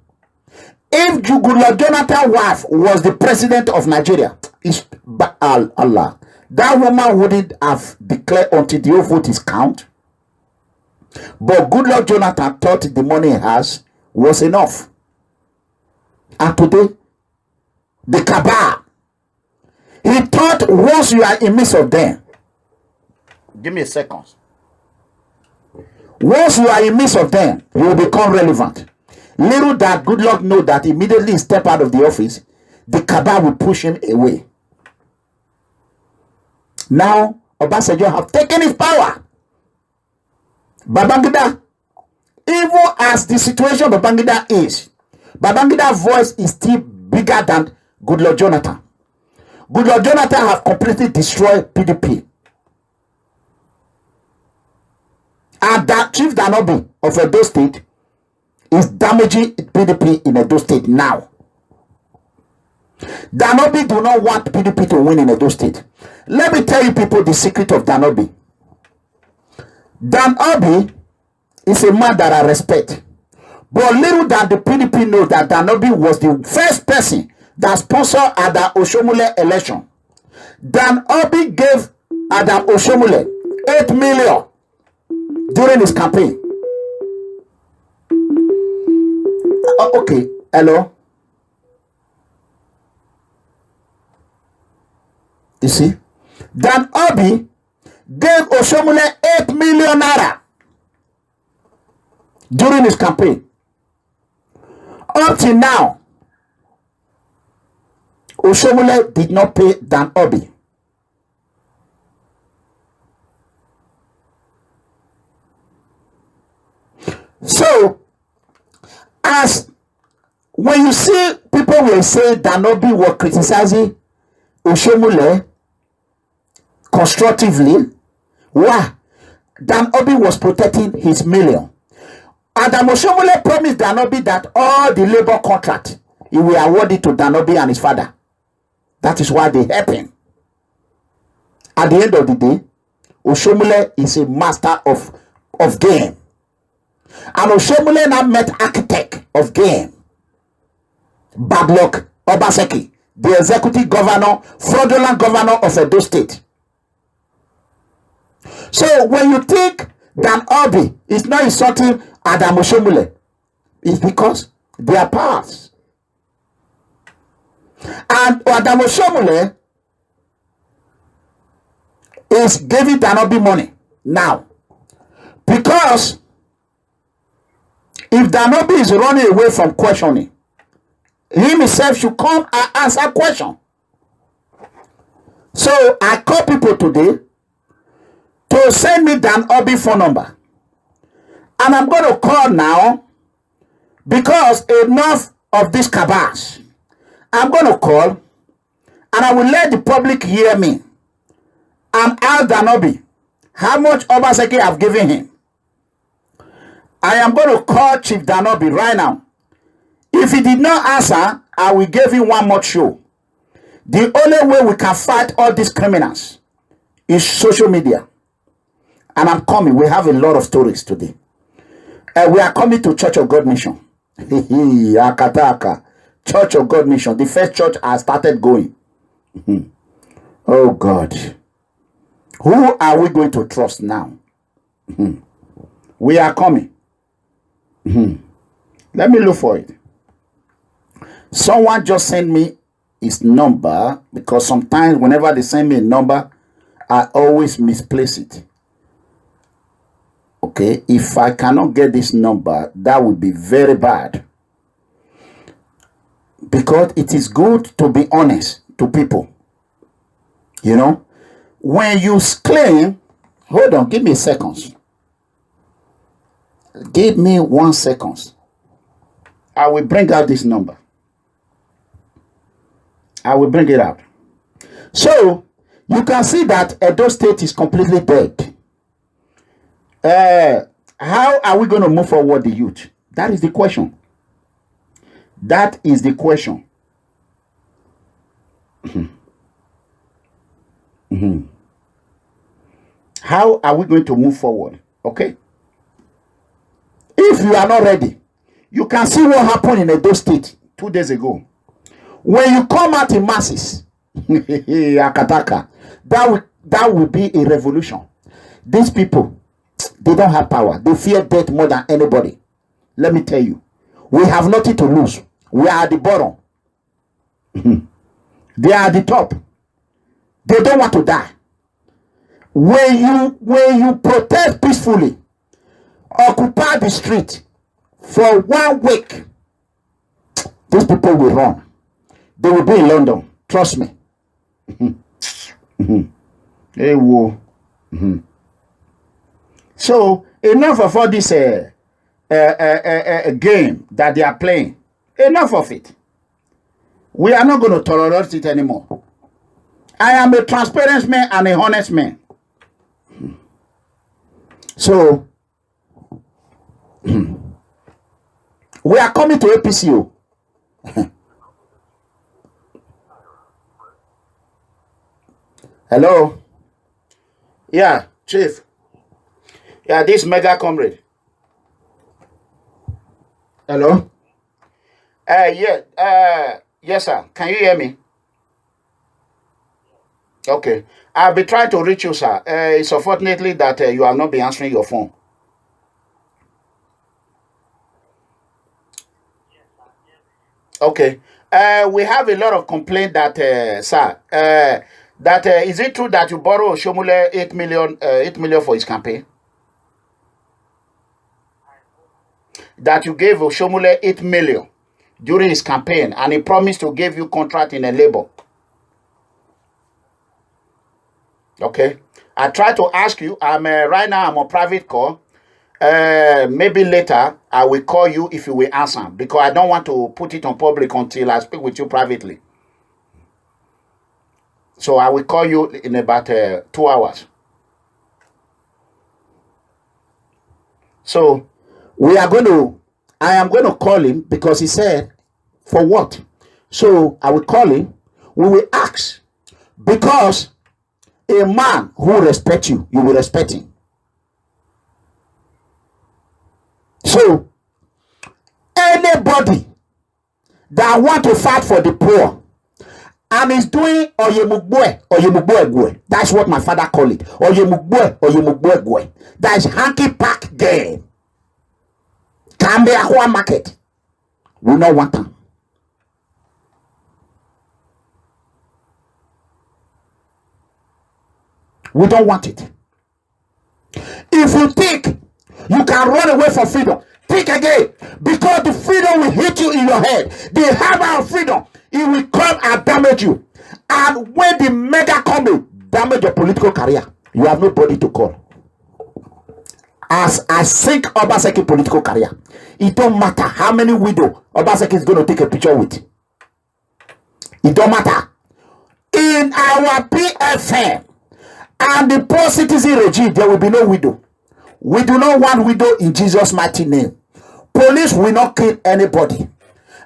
If Goodluck Jonathan's wife was the president of Nigeria, Allah, that woman wouldn't have declared until the vote is count. But Goodluck Jonathan thought the money he has was enough. And today, the cabal, he thought once you are in midst of them, give me a second. Once you are in midst of them, you will become relevant. Little that Goodluck know that immediately he step out of the office, the cabal will push him away. Now, Obasanjo have taken his power. Babangida, even as the situation of Babangida is, Babangida's voice is still bigger than Goodluck Jonathan. Goodluck Jonathan have completely destroyed PDP. And that Chief Danobi of Edo State is damaging PDP in Edo State now. Danobi do not want PDP to win in Edo State. Let me tell you people the secret of Danobi. Danobi is a man that I respect. But little that the PDP know that Danobi was the first person that sponsored Adam Oshomole election. Danobi gave Adam Oshomole 8 million during his campaign. Okay, hello. You see, Danobi gave Oshomole 8 million naira during his campaign. Up till now, Oshomole did not pay Danobi. So, as when you see people will say Danobi was criticizing Oshomole constructively, why? Danobi was protecting his million. Adam Oshomole promised Danobi that all the labor contract he will award it to Danobi and his father. That is why they help him. At the end of the day, Oshomole is a master of game. And Oshomole now met architect of game, Bad Luck Obaseki, the executive governor, fraudulent governor of Edo State. So when you think Danobi is not insulting Adam Oshomole, it's because they are past. And Adam Oshomole is giving Danobi money now. Because if Danobi is running away from questioning, he himself should come and answer question. So I call people today to send me Danobi phone number. And I'm going to call now because enough of this cabas. I'm going to call and I will let the public hear me and ask Danobi how much Obaseki have given him. I am going to call Chief Danobi right now. If he did not answer, I will give him one more show. The only way we can fight all these criminals is social media. And I'm coming. We have a lot of stories today. We are coming to Church of God Mission. Akataka. Church of God Mission. The first church I started going. Oh God. Who are we going to trust now? We are coming. Let me look for it. Someone just sent me his number because sometimes whenever they send me a number, I always misplace it. Okay, if I cannot get this number, that would be very bad. Because it is good to be honest to people. You know, when you claim, hold on, give me a second. Give me 1 second. I will bring out this number. I will bring it out. So, you can see that Edo State is completely dead. How are we going to move forward the youth? That is the question. That is the question. How are we going to move forward? Okay. If you are not ready, you can see what happened in Edo State 2 days ago. When you come out in masses, Akataka, that will be a revolution. These people, they don't have power. They fear death more than anybody. Let me tell you, we have nothing to lose. We are at the bottom. They are at the top. They don't want to die. When you protest peacefully, occupy the street for 1 week, these people will run. They will be in London. Trust me. Hey, whoa. So enough of all this game that they are playing. Enough of it. We are not going to tolerate it anymore. I am a transparent man and a honest man. So we are coming to APCO. Hello. Yeah, Chief. Yeah, this mega comrade. Hello. Yes, sir. Can you hear me? Okay. I've been trying to reach you, sir. It's unfortunately that you have not been answering your phone. Okay. We have a lot of complaint that, sir, that is it true that you borrow Shomule 8 million for his campaign? That you gave Shomule 8 million during his campaign and he promised to give you contract in a labor. Okay. I tried to ask you. Right now I'm on private call. Maybe later I will call you if you will answer, because I don't want to put it on public until I speak with you privately. So I will call you in about 2 hours. So I am going to call him because he said, for what? So I will call him. We will ask, because a man who respects you, you will respect him. So anybody that want to fight for the poor and is doing oyemugboe, that's what my father call it. Oyemugboe. That is hanky pack game. Kambe Akwa market. We don't want them. We don't want it. If you think you can run away from freedom, think again. Because the freedom will hit you in your head. The hammer of freedom, it will come and damage you. And when the mega come, damage your political career, you have nobody to call. As I sink Obaseki political career, it don't matter how many widows Obaseki is going to take a picture with. It don't matter. In our PFM and the post-citizen regime, there will be no widow. We do not want widow in Jesus' mighty name. Police will not kill anybody.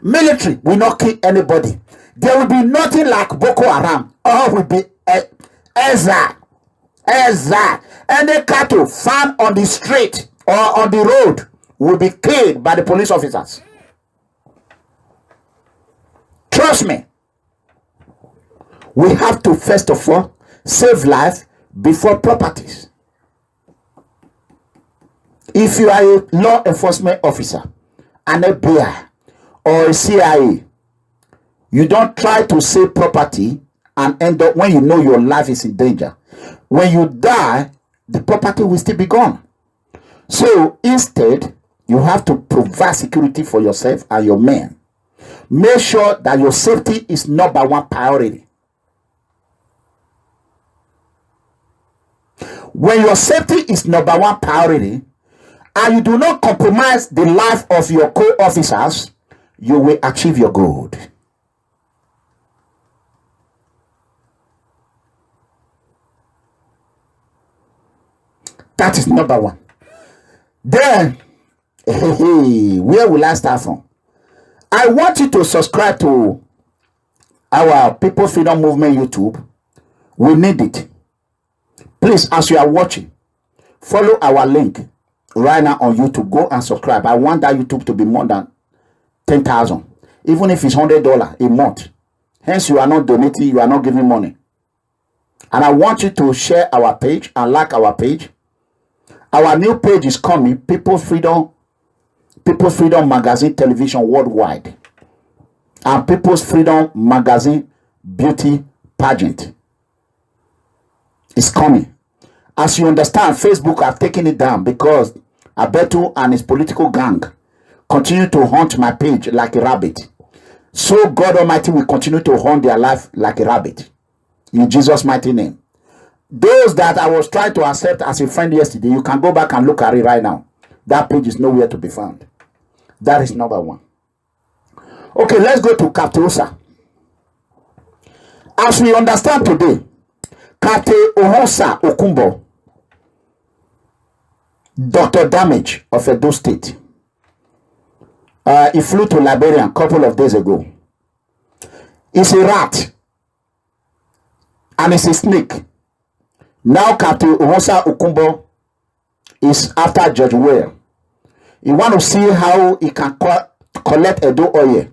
Military will not kill anybody. There will be nothing like Boko Haram. All will be Ezra. Any cattle found on the street or on the road will be killed by the police officers. Trust me. We have to first of all save life before properties. If you are a law enforcement officer, an FBI or a CIA, you don't try to save property and end up when you know your life is in danger. When you die, the property will still be gone. So instead, you have to provide security for yourself and your men. Make sure that your safety is number one priority. When your safety is number one priority, and you do not compromise the life of your co-officers, you will achieve your goal. That is number one. Then, where will I start from? I want you to subscribe to our People Freedom Movement YouTube. We need it. Please, as you are watching, follow our link right now on YouTube. Go and subscribe. I want that YouTube to be more than 10,000, even if it's $100 a month. Hence, you are not donating, you are not giving money. And I want you to share our page and like our page. Our new page is coming, People's Freedom Magazine Television Worldwide, and People's Freedom Magazine Beauty Pageant is coming. As you understand, Facebook have taken it down because Abeto and his political gang continue to hunt my page like a rabbit. So God Almighty will continue to hunt their life like a rabbit. In Jesus' mighty name. Those that I was trying to accept as a friend yesterday, you can go back and look at it right now. That page is nowhere to be found. That is number one. Okay, let's go to Captain Hosa. As we understand today, Captain Hosa Okunbor, Dr. Damage of Edo State, he flew to Liberia a couple of days ago. He's a rat and it's a snake. Now Captain Hosa Okunbor is after Judge Ware. He want to see how he can collect Edo oil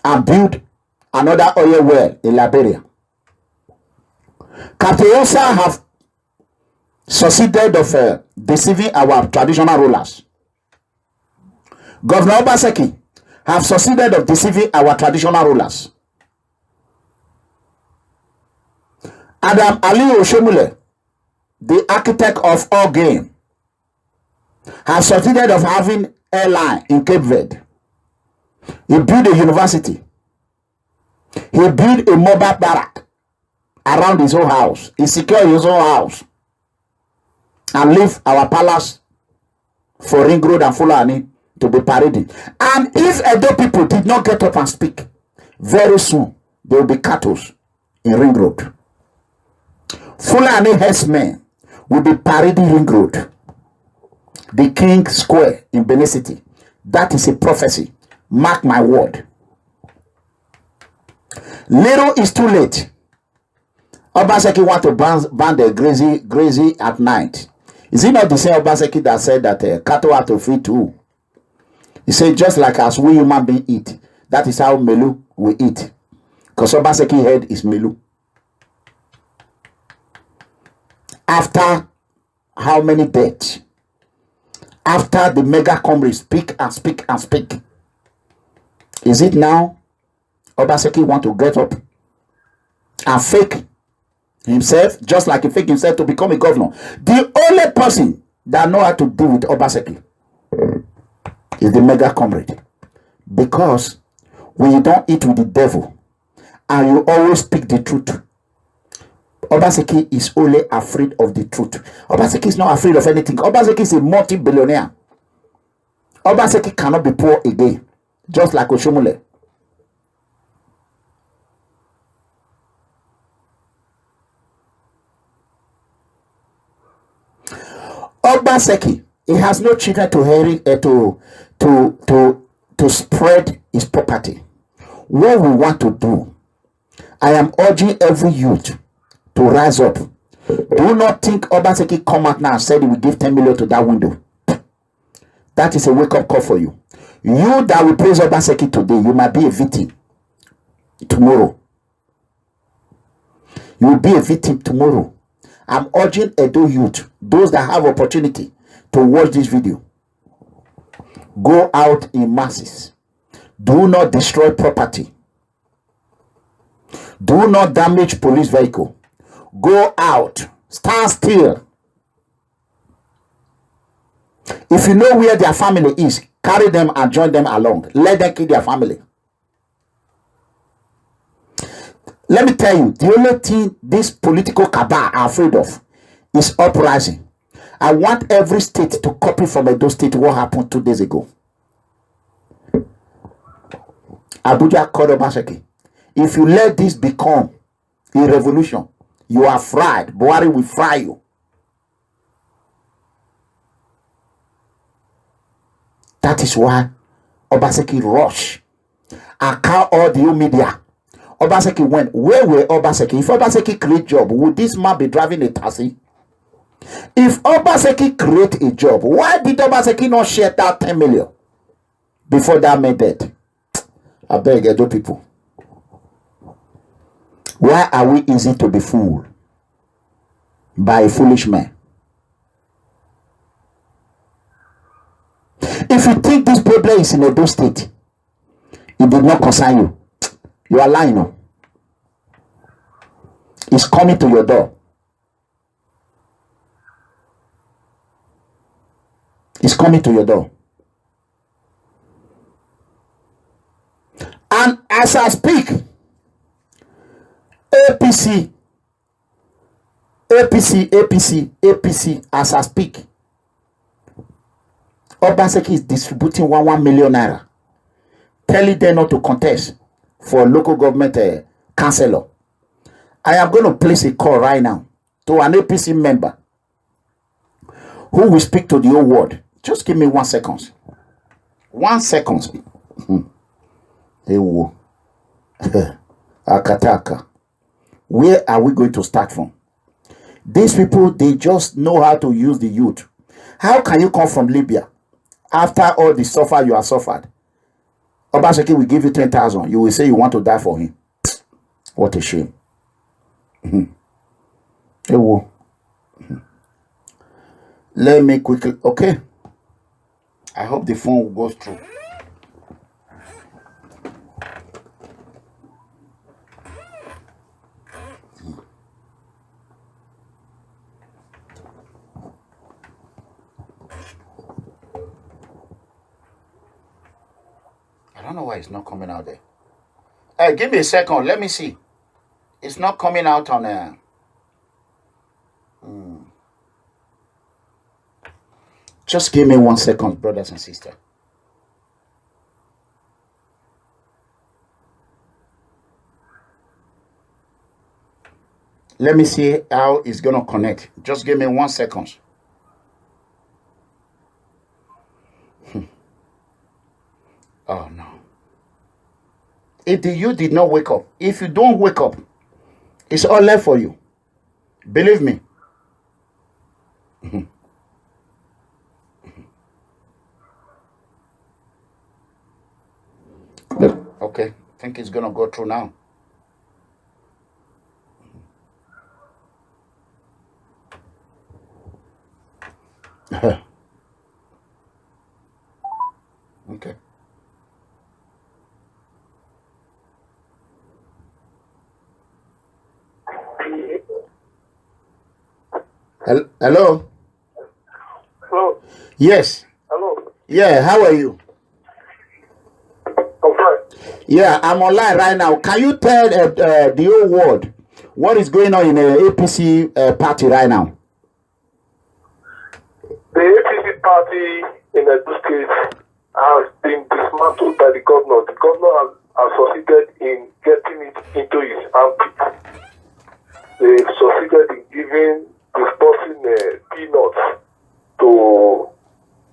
and build another oil well in Liberia. Captain Hosa have succeeded of deceiving our traditional rulers. Governor Obaseki have succeeded of deceiving our traditional rulers. Adam Ali Oshomule, the architect of all game, has succeeded of having airline in Cape Verde. He built a university. He built a mobile barrack around his own house. He secured his own house and leave our palace for Ring Road and Fulani to be parading. And if Edo people did not get up and speak, very soon there will be cattle in Ring Road. Fulani herdsmen will be parading Ring Road, the King Square in Benin City. That is a prophecy. Mark my word. Little is too late. Obaseki want to ban the grazing at night. Is it not the same Obaseki that said that cattle are to feed too? He said just like as we human beings eat, that is how Melu will eat. Because Obaseki head is Melu. After how many deaths? After the mega Commrade speak and speak and speak. Is it now Obaseki want to get up and fake himself, just like he fake himself to become a governor? The only person that know how to deal with Obaseki is the mega Commrade. Because when you don't eat with the devil and you always speak the truth, Obaseki is only afraid of the truth. Obaseki is not afraid of anything. Obaseki is a multi-billionaire. Obaseki cannot be poor again, just like Oshomule. Obaseki, he has no children to spread his property. What we want to do, I am urging every youth to rise up. Do not think Obaseki come out now and said he will give 10 million to that window. That is a wake-up call for you. You that will praise Obaseki today, you might be a victim tomorrow. You will be a victim tomorrow. I'm urging Edo youth, those that have opportunity to watch this video, go out in masses. Do not destroy property. Do not damage police vehicle. Go out. Stand still. If you know where their family is, carry them and join them along. Let them kill their family. Let me tell you, the only thing this political cabal are afraid of is uprising. I want every state to copy from Edo State what happened 2 days ago. Abuja called Obaseki. If you let this become a revolution, you are fried. Buhari will fry you. That is why Obaseki rush. I call all the new media. Obaseki went. Where were Obaseki? If Obaseki create job, would this man be driving a taxi? If Obaseki create a job, why did Obaseki not share that 10 million before that made that? I beg Edo people. Why are we easy to be fooled by a foolish man? If you think this problem is in Edo State, it did not concern you. You are lying. No? It's coming to your door. It's coming to your door. And as I speak, APC, as I speak, Obaseki is distributing 1 million naira, telling them not to contest for local government councillor. I am going to place a call right now to an APC member who will speak to the whole world. Just give me 1 second. 1 second. Ewo. Akataka. Where are we going to start from? These people, they just know how to use the youth. How can you come from Libya after all the suffer you have suffered? Obaseki will give you 10,000. You will say you want to die for him. What a shame. Ewo. Let me quickly. Okay. I hope the phone goes through. I don't know why it's not coming out there. Hey, give me a second. Let me see. It's not coming out on Just give me 1 second, brothers and sisters. Let me see how it's going to connect. Just give me 1 second. Oh, no. If you did not wake up, if you don't wake up, it's all left for you. Believe me. Okay, I think it's going to go through now. Okay. Hello? Hello. Yes. Hello. Yeah, how are you? I'm fine. Yeah, I'm online right now. Can you tell the whole world what is going on in the APC party right now? The APC party in Edo State has been dismantled by the governor. The governor has succeeded in getting it into his armpit. They've succeeded in disbursing peanuts to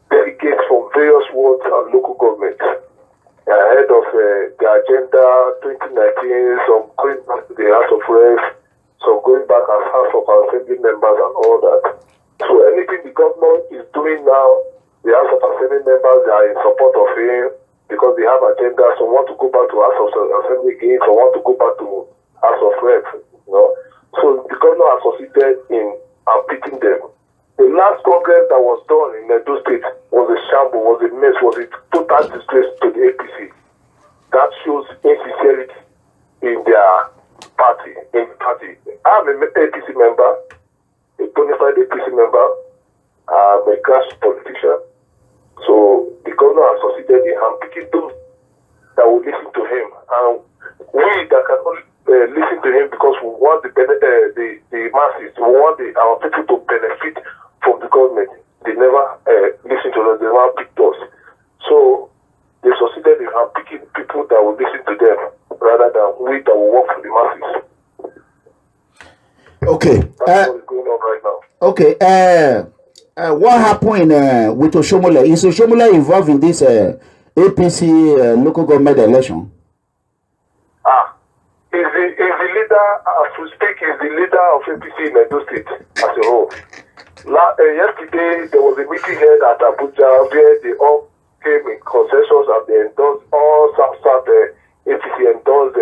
delegates from various wards and local governments ahead of the agenda 2019, some going back to the House of Reps, some going back as House of Assembly members and all that. So anything the government is doing now, the House of Assembly members are in support of him because they have agendas. Some want to go back to House of Assembly again, some want to go back to House of Reps. You know? So the governor has succeeded in unpicking them. The last congress that was done in Edo State was a shambles, was a mess, was a total disgrace to the APC. That shows insincerity in their party. I'm an APC member, a bona fide APC member. I'm a grass politician. So the governor has succeeded in unpicking those that will listen to him. And we that can only listen to him because we want the masses, we want our people to benefit from the government. They never listen to us, they never picked us. So they succeeded in picking people that will listen to them rather than we that will work for the masses. Okay. That's what is going on right now. Okay. What happened with Oshomole? Is Oshomole involved in this APC local government election? Is the leader, as we speak, is the leader of APC in Edo State as a whole. Yesterday, there was a meeting held at Abuja where they all came in consensus and they endorsed, all South APC endorsed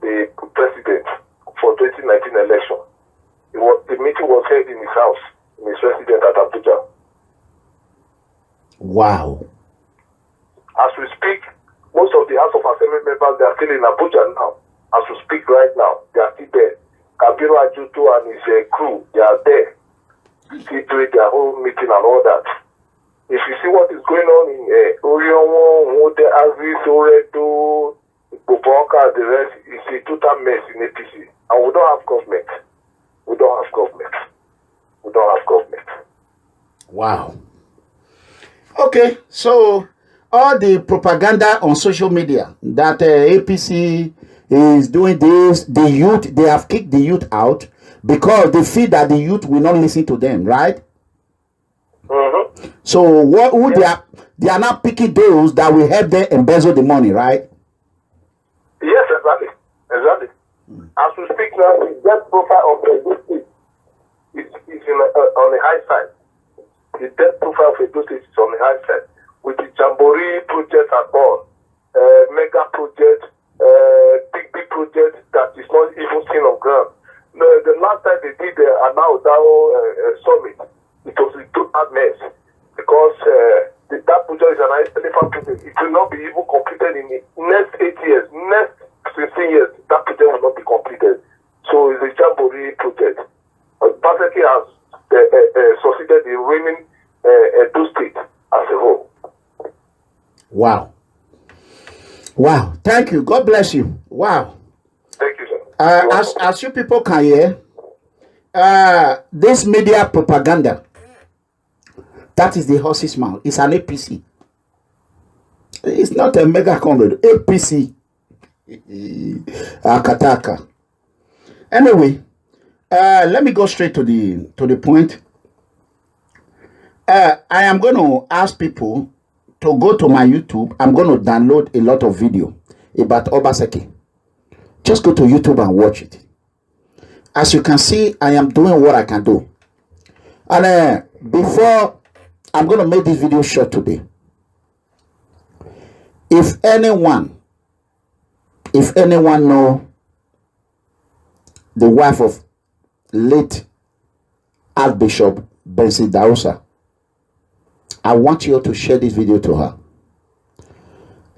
the president for 2019 election. The meeting was held in his house, in his residence at Abuja. Wow. As we speak, most of the House of Assembly members, they are still in Abuja now. As we speak right now, they are still there. Kabiru Ajuto and his crew, they are there. Still doing their whole meeting and all that. If you see what is going on in Oriomo, Mode, Aziz, Oredo, Boboka, the rest, it's a total mess in APC. And we don't have government. We don't have government. We don't have government. Wow. Okay, so all the propaganda on social media that APC is doing this, the youth, they have kicked the youth out because they feel that the youth will not listen to them, right? Mm-hmm. So who they are not picking those that will help them embezzle the money, right? Yes, exactly. As we speak now, the debt profile of the State is on the high side. The debt profile of Edo State is on the high side, with the Jamboree project and all, mega project, big project that is not even seen on ground. No, the last time they did the Anaodao summit, it was a total mess because that project is an elephant project. It will not be even completed in the next 8 years, next 15 years. That project will not be completed. So it's a Jamboree project. Perfectly has succeeded in ruining Edo State as a whole. Wow. Wow. Thank you. God bless you. Wow. Thank you, sir. As you people can hear, this media propaganda, that is the horse's mouth. It's an APC. It's not a mega comrade. APC. Akataka. Anyway, let me go straight to the point. I am going to ask people to go to my YouTube. I'm going to download a lot of video about Obaseki. Just go to YouTube and watch it. As you can see, I am doing what I can do. And before, I'm going to make this video short today. If anyone know the wife of late Archbishop Benson Dausa, I want you to share this video to her.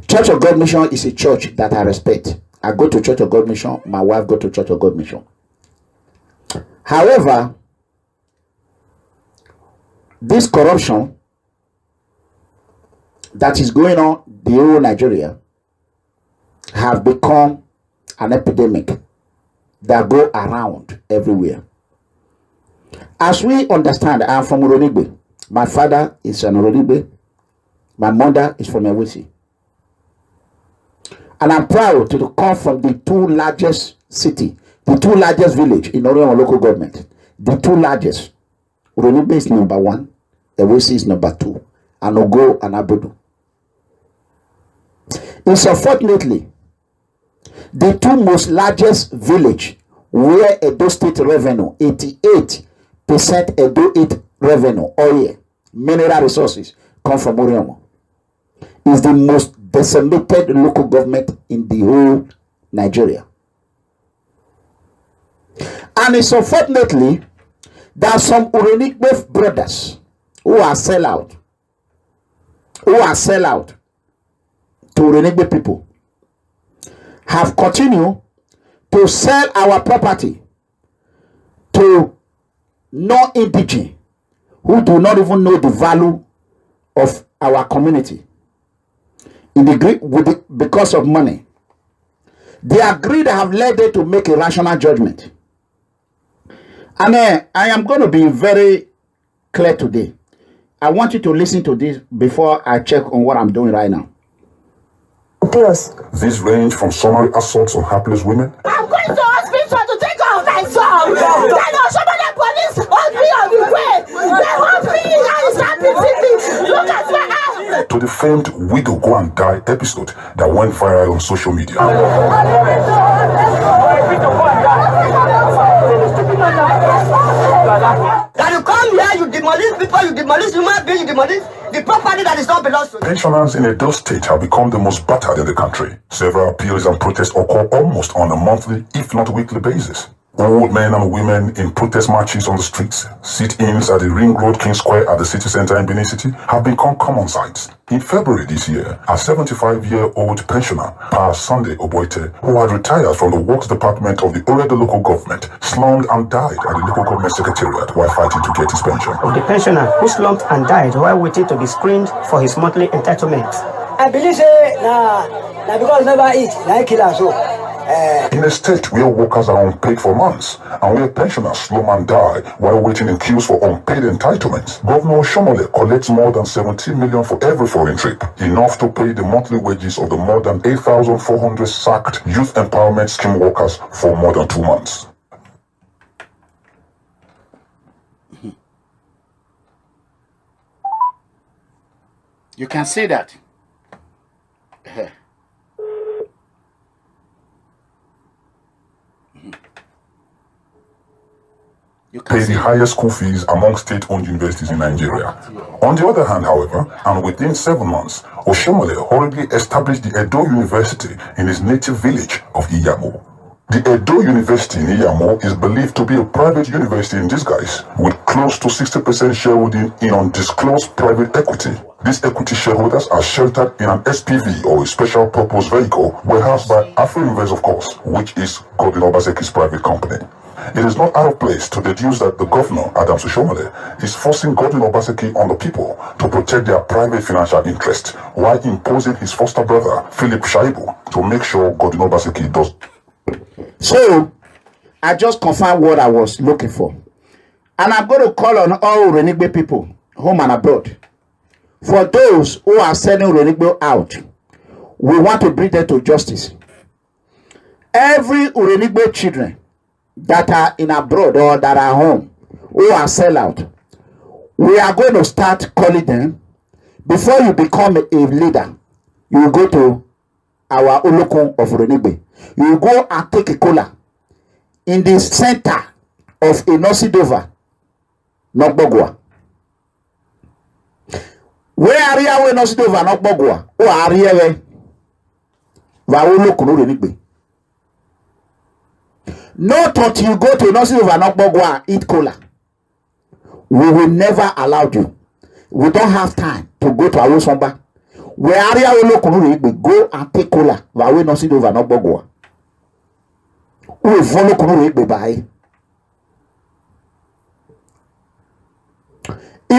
Church of God Mission is a church that I respect. I go to Church of God Mission. My wife go to Church of God Mission. However, this corruption that is going on the whole Nigeria have become an epidemic that go around everywhere. As we understand, I am from Uronigbe. My father is an Uronigbe. My mother is from Ewisi. And I'm proud to come from the two largest city, the two largest village in Orion local government. The two largest. Uronigbe is number 1. Ewisi is number 2. And Ogo and Abudu. It's unfortunately the two most largest village where Edo State revenue, 88% Edo State revenue, oil, mineral resources come from Orion, is the most decimated local government in the whole Nigeria. And it's unfortunately there are some Uronigbe brothers who are sell out to Uronigbe people, have continued to sell our property to non-indigene who do not even know the value of our community because of money. Their greed have led them to make a rational judgment. And I am going to be very clear today. I want you to listen to this before I check on what I'm doing right now. These range from summary assaults on hapless women. I'm going to hospital to take off my son. Then somebody police hold me on the way. They hold me and start beating me. Look at my eye. To the famed "We Go Go and Die" episode that went viral on social media. That people, you demolish human beings, you demolish the property that is not belongs to you. Pensioners in Edo State have become the most battered in the country. Several appeals and protests occur almost on a monthly, if not weekly basis. Old men and women in protest marches on the streets, sit-ins at the Ring Road King Square at the city center in Benin City have become common sights. In February this year, a 75-year-old pensioner, Pa Sunday Oboite, who had retired from the Works Department of the Oredo local government, slumped and died at the local government secretariat while fighting to get his pension. Of the pensioner who slumped and died while waiting to be screened for his monthly entitlement. I believe now because never eat, like killer so. In a state where workers are unpaid for months and where pensioners slum and die while waiting in queues for unpaid entitlements, Governor Shomole collects more than 17 million for every foreign trip, enough to pay the monthly wages of the more than 8,400 sacked youth empowerment scheme workers for more than 2 months. You can say that. Pay the highest school fees among state-owned universities in Nigeria. On the other hand, however, and within 7 months, Oshomole hurriedly established the Edo University in his native village of Iyamo. The Edo University in Iyamo is believed to be a private university in disguise, with close to 60% shareholding in undisclosed private equity. These equity shareholders are sheltered in an SPV or a special purpose vehicle warehoused by AfroInvest, of course, which is Godwin Obaseki's private company. It is not out of place to deduce that the governor, Adams Oshomole, is forcing Godwin Obaseki on the people to protect their private financial interests while imposing his foster brother, Philip Shaibu, to make sure Godwin Obaseki does. So, I just confirmed what I was looking for. And I'm going to call on all Eranimigho people, home and abroad. For those who are selling Eranimigho out, we want to bring them to justice. Every Eranimigho children that are in abroad or that are home, who are sell out, we are going to start calling them. Before you become a leader, you will go to our Olokun of Eranimigho. You will go and take a cola in the center of Enosidova, Nogbogwa. Where are you Enosidova, Nogbogwa? Or are you Va Olokun Eranimigho? Not until you go to Enosidova, Nogbogwa, eat cola. We will never allow you. We don't have time to go to Awosomba. Where are you Olokun Eranimigho? Go and take cola. Va Enosidova, Nogbogwa. If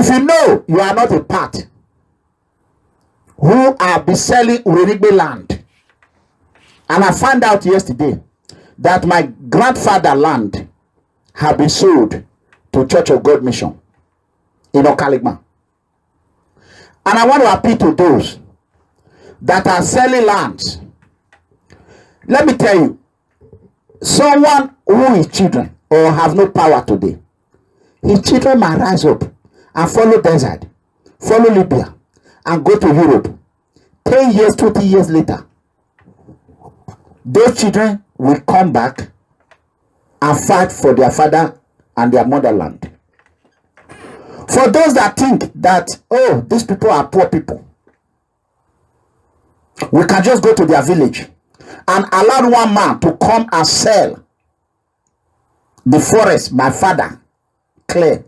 you know you are not a part who are be selling Eranimigho land, and I found out yesterday that my grandfather land have been sold to Church of God Mission in Okaligma, and I want to appeal to those that are selling lands. Let me tell you, someone who is children or have no power today, his children might rise up and follow desert, follow Libya, and go to Europe. 10 years, 20 years later, those children will come back and fight for their father and their motherland. For those that think that, oh, these people are poor people, we can just go to their village and allow one man to come and sell the forest my father clear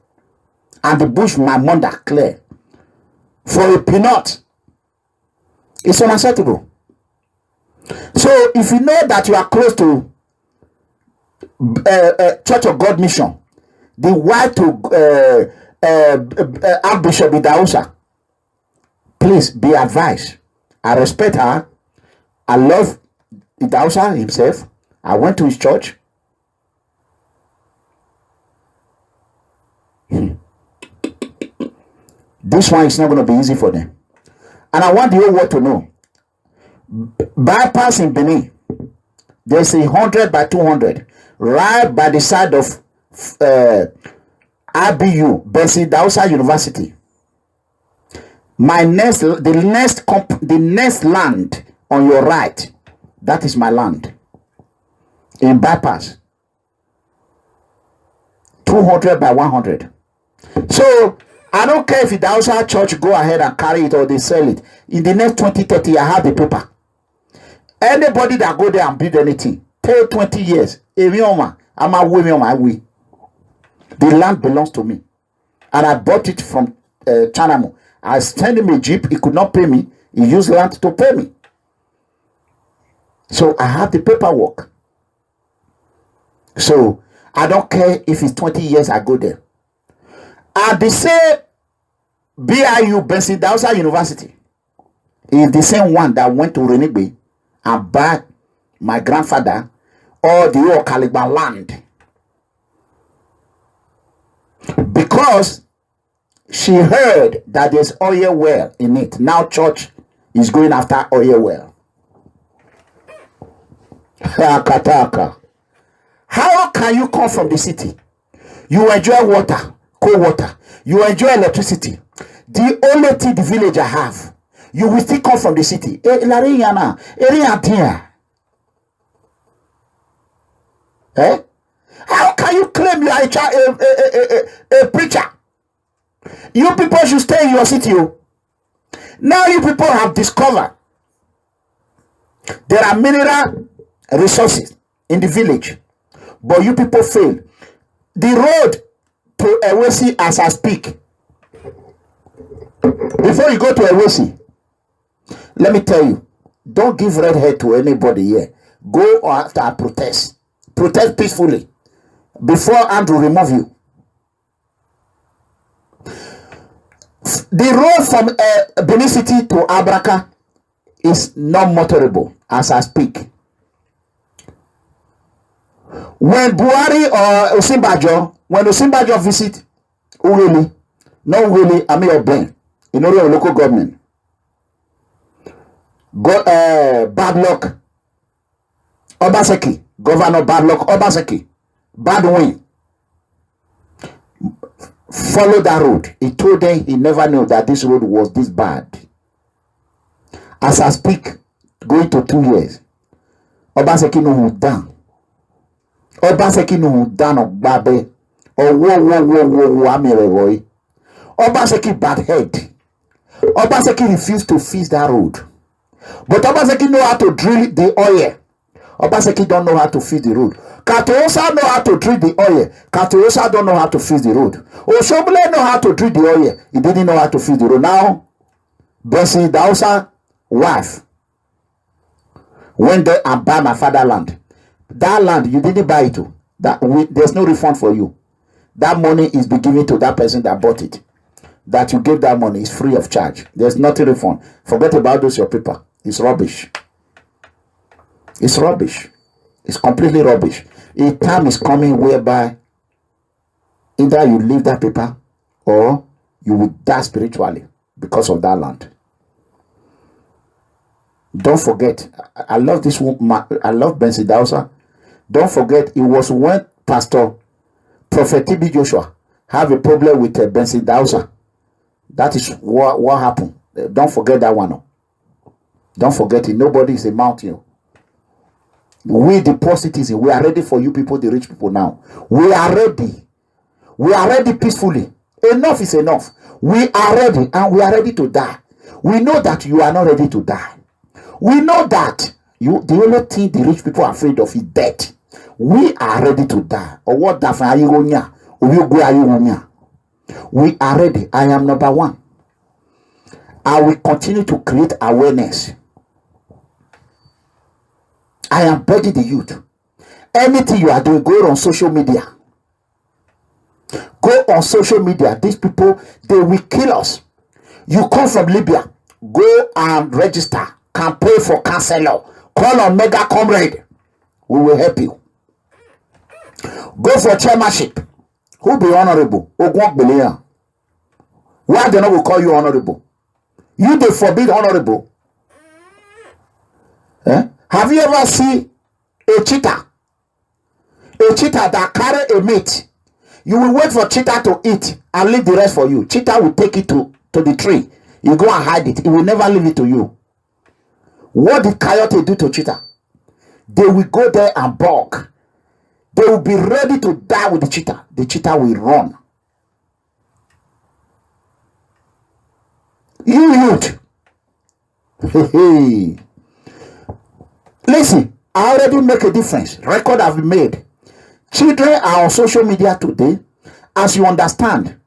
and the bush my mother clear for a peanut. It's unacceptable. So if you know that you are close to Church of God Mission, the wife to Archbishop Idausa, please be advised. I respect her. I love Idausa himself. I went to his church. This one is not going to be easy for them. And I want the whole world to know. Bypass in Benin, there's 100 by 200 right by the side of IBU, Benson Dausa University. The next land on your right, that is my land. In bypass. 200 by 100. So I don't care if the outside church go ahead and carry it or they sell it. In the next 20-30, I have the paper. Anybody that go there and build anything, pay 20 years. The land belongs to me. And I bought it from Chanamo. I sent him a jeep. He could not pay me. He used land to pay me. So I have the paperwork. So I don't care if it's 20 years I go there. At the same BIU, Benson Dausa University, is the same one that went to Eranimigho and bought my grandfather all the old Caliban land. Because she heard that there's oil well in it. Now church is going after oil well. How can you come from the city? You enjoy water, cold water. You enjoy electricity. The only thing the villager have, you will still come from the city. Eh? How can you claim you are a preacher? You people should stay in your city. Now you people have discovered there are mineral resources in the village, but you people fail. The road to Ewesi as I speak. Before you go to Ewesi, let me tell you, don't give red hair to anybody here. Go after a protest. Protest peacefully before Andrew remove you. The road from Benin City to Abraka is not motorable as I speak. When Buhari or Okunbor, when Okunbor visit Uweli, not Uweli, I mean Oben, in order of local government, bad luck, Obaseki, Governor bad luck, Obaseki, bad win. Follow that road. He told them he never knew that this road was this bad. As I speak, going to 2 years, Obaseki no who down. Obaseki no who down of Babe. Or whoa, Amire. Obaseki bad head. Obaseki refused to fix that road. But Obaseki know how to drill the oil. Obaseki don't know how to fix the road. Katosa know how to drill the oil. Katosa don't know how to fix the road. Oshobule know how to drill the oil. He didn't know how to fix the road. Now, Benson Dausa wife went there and buy my fatherland. That land, you didn't buy it. There's no refund for you. That money is be given to that person that bought it. That you gave that money is free of charge. There's nothing refund. Forget about those your paper. It's rubbish. It's rubbish. It's completely rubbish. A time is coming whereby either you leave that paper or you will die spiritually because of that land. Don't forget, I love this woman. I love Benson Dausa. Don't forget, it was when Pastor Prophet TB Joshua have a problem with Benson Dausa. That is what happened. Don't forget that one. Don't forget it. Nobody is a mountain. We, the poor citizens, we are ready for you people, the rich people now. We are ready. We are ready peacefully. Enough is enough. We are ready and we are ready to die. We know that you are not ready to die. We know that the only thing the rich people are afraid of is death. We are ready to die. Or what that for you? We are ready. I am number one. I will continue to create awareness. I am begging the youth. Anything you are doing, go on social media. Go on social media. These people, they will kill us. You come from Libya, go and register. Campaign for counselor. Call on Mega Comrade. We will help you. Go for chairmanship. Who be honorable? Okunbor. Why they not will call you honorable? You they forbid honorable. Eh? Have you ever seen a cheetah? A cheetah that carry a meat. You will wait for cheetah to eat and leave the rest for you. Cheetah will take it to the tree. You go and hide it. It will never leave it to you. What did coyote do to cheetah? They will go there and bark. They will be ready to die with the cheetah. The cheetah will run. youth. Listen, I already make a difference. Record have been made. Children are on social media today. As you understand,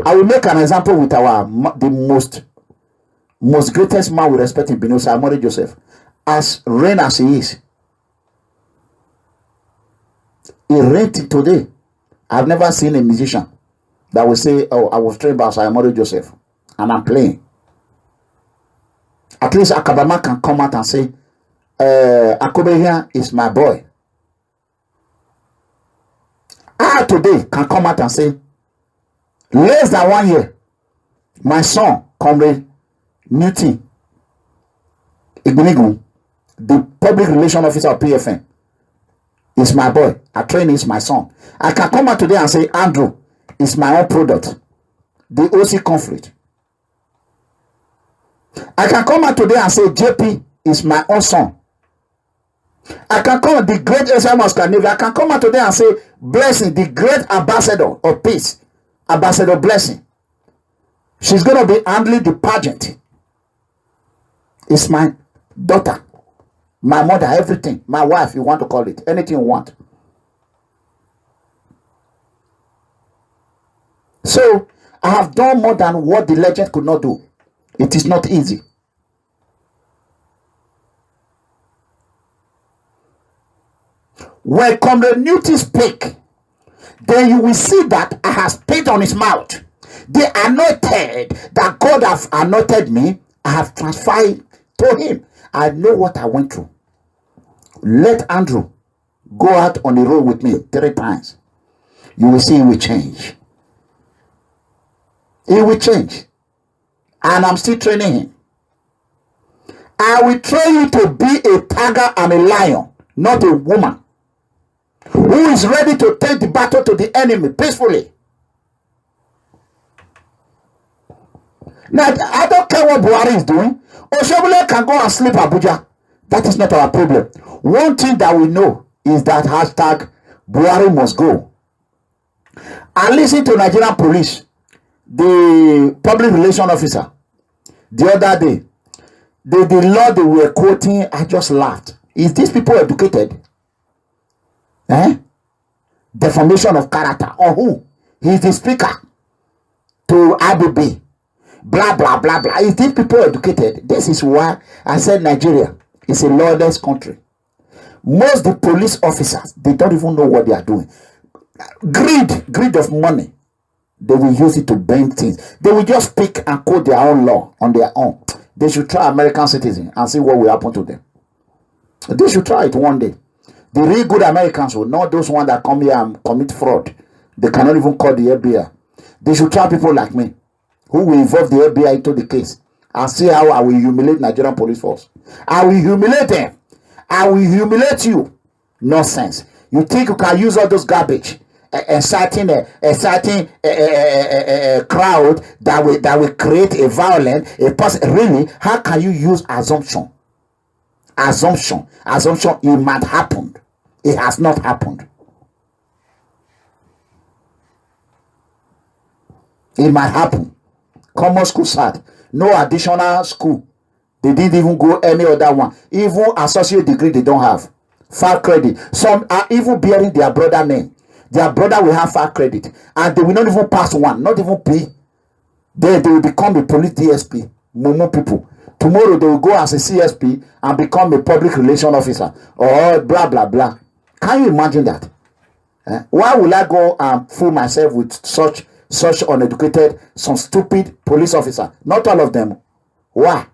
I will make an example with the most greatest man we respect in Benin, Amore Joseph. As rain as he is, he rained today. I've never seen a musician that will say, "Oh, I was trained by Amore Joseph and I'm playing." At least Akabama can come out and say, Akobe here is my boy. I today can come out and say, less than 1 year, my son, Comrade Newton Eranimigho, the public relation officer of PFM, is my boy. I train is my son. I can come out today and say, Andrew is my own product. The OC conflict. I can come out today and say, JP is my own son. I can come out the great SMS Carnival. I can come out today and say, Blessing, the great ambassador of peace, Ambassador Blessing. She's going to be handling the pageant. It's my daughter, my mother, everything. My wife, you want to call it. Anything you want. So, I have done more than what the legend could not do. It is not easy. When Comrade Newton speak, then you will see that I have spit on his mouth. The anointed that God have anointed me, I have transferred to him. I know what I went through. Let Andrew go out on the road with me 3 times. You will see he will change. He will change. And I'm still training him. I will train you to be a tiger and a lion, not a woman who is ready to take the battle to the enemy peacefully. Now, I don't care what Buhari is doing. Oshobule can go and sleep Abuja. That is not our problem. One thing that we know is that hashtag Buhari must go. And listen to Nigerian police, the public relation officer, the other day, the law they were quoting, I just laughed. Is these people educated? Defamation of character. Or who? He's the speaker to ABB. Blah, blah, blah, blah. Is these people educated? This is why I said Nigeria is a lawless country. Most the police officers, they don't even know what they are doing. Greed of money. They will use it to bend things. They will just pick and quote their own law on their own. They should try American citizens and see what will happen to them. They should try it one day. The real good Americans will not those ones that come here and commit fraud. They cannot even call the FBI. They should try people like me, who will involve the FBI into the case and see how I will humiliate Nigerian police force. I will humiliate them. I will humiliate you. Nonsense. You think you can use all those garbage, inciting a crowd that will create a violent person? Really? How can you use assumption? Assumption. It might happen. It has not happened. It might happen. Common school start. No additional school. They didn't even go any other one. Even associate degree they don't have. Far credit. Some are even bearing their brother name. Their brother will have far credit. And they will not even pass one. Not even P. They will become a police DSP. Momo people. Tomorrow they will go as a CSP and become a public relation officer. Or blah, blah, blah. Can you imagine that? Why will I go and fool myself with such uneducated, some stupid police officer? Not all of them. Why?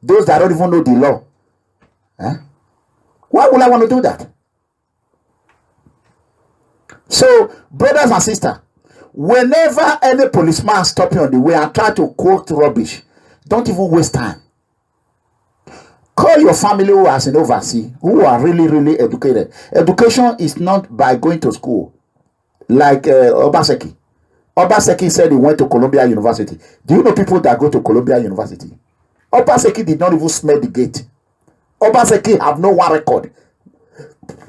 Those that don't even know the law. Why would I want to do that? So, brothers and sisters, whenever any policeman stop you on the way and try to quote rubbish, don't even waste time. Call your family who has an overseas, who are really, really educated. Education is not by going to school. Like Obaseki. Obaseki said he went to Columbia University. Do you know people that go to Columbia University? Obaseki did not even smell the gate. Obaseki have no one record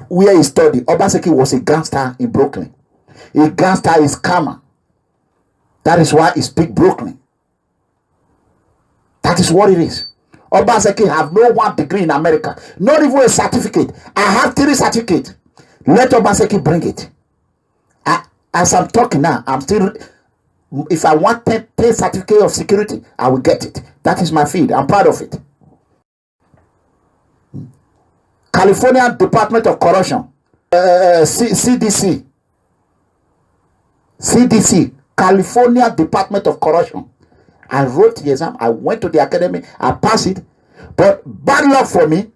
where he studied. Obaseki was a gangster in Brooklyn. A gangster is scammer. That is why he speak Brooklyn. That is what it is. Obaseki have no 1 degree in America, not even a certificate. I have 3 certificates. Let Obaseki bring it. As I'm talking now, I'm still. If I want 10 certificate of security, I will get it. That is my field. I'm proud of it. California Department of Corruption, CDC, California Department of Corruption. I wrote the exam. I went to the academy. I passed it. But bad luck for me.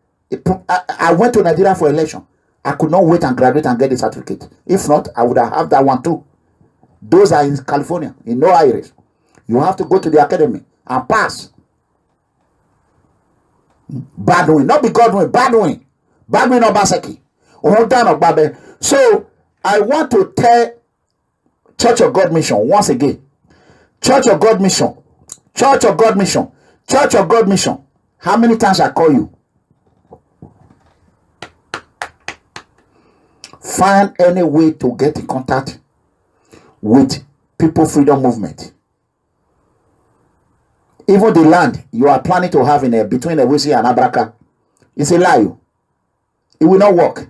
I went to Nigeria for election. I could not wait and graduate and get the certificate. If not, I would have that one too. Those are in California, in no areas. You have to go to the academy and pass. Bad win, not be God win, bad win. Bad win Obaseki. So I want to tell Church of God Mission once again. Church of God Mission. Church of God Mission. Church of God Mission. How many times I call you? Find any way to get in contact with People Freedom Movement. Even the land you are planning to have in between Ewisi and Abraka, it's a lie. It will not work.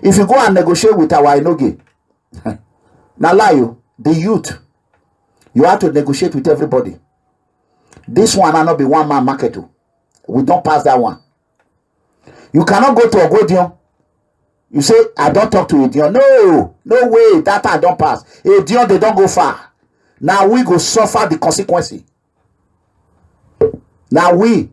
If you go and negotiate with our Inoge, now lie, the youth, you have to negotiate with everybody. This one will not be one man market. We don't pass that one. You cannot go to Ogodion. You say, I don't talk to Edion. No way. That I don't pass. Edion, they don't go far. Now we go suffer the consequences. Now we.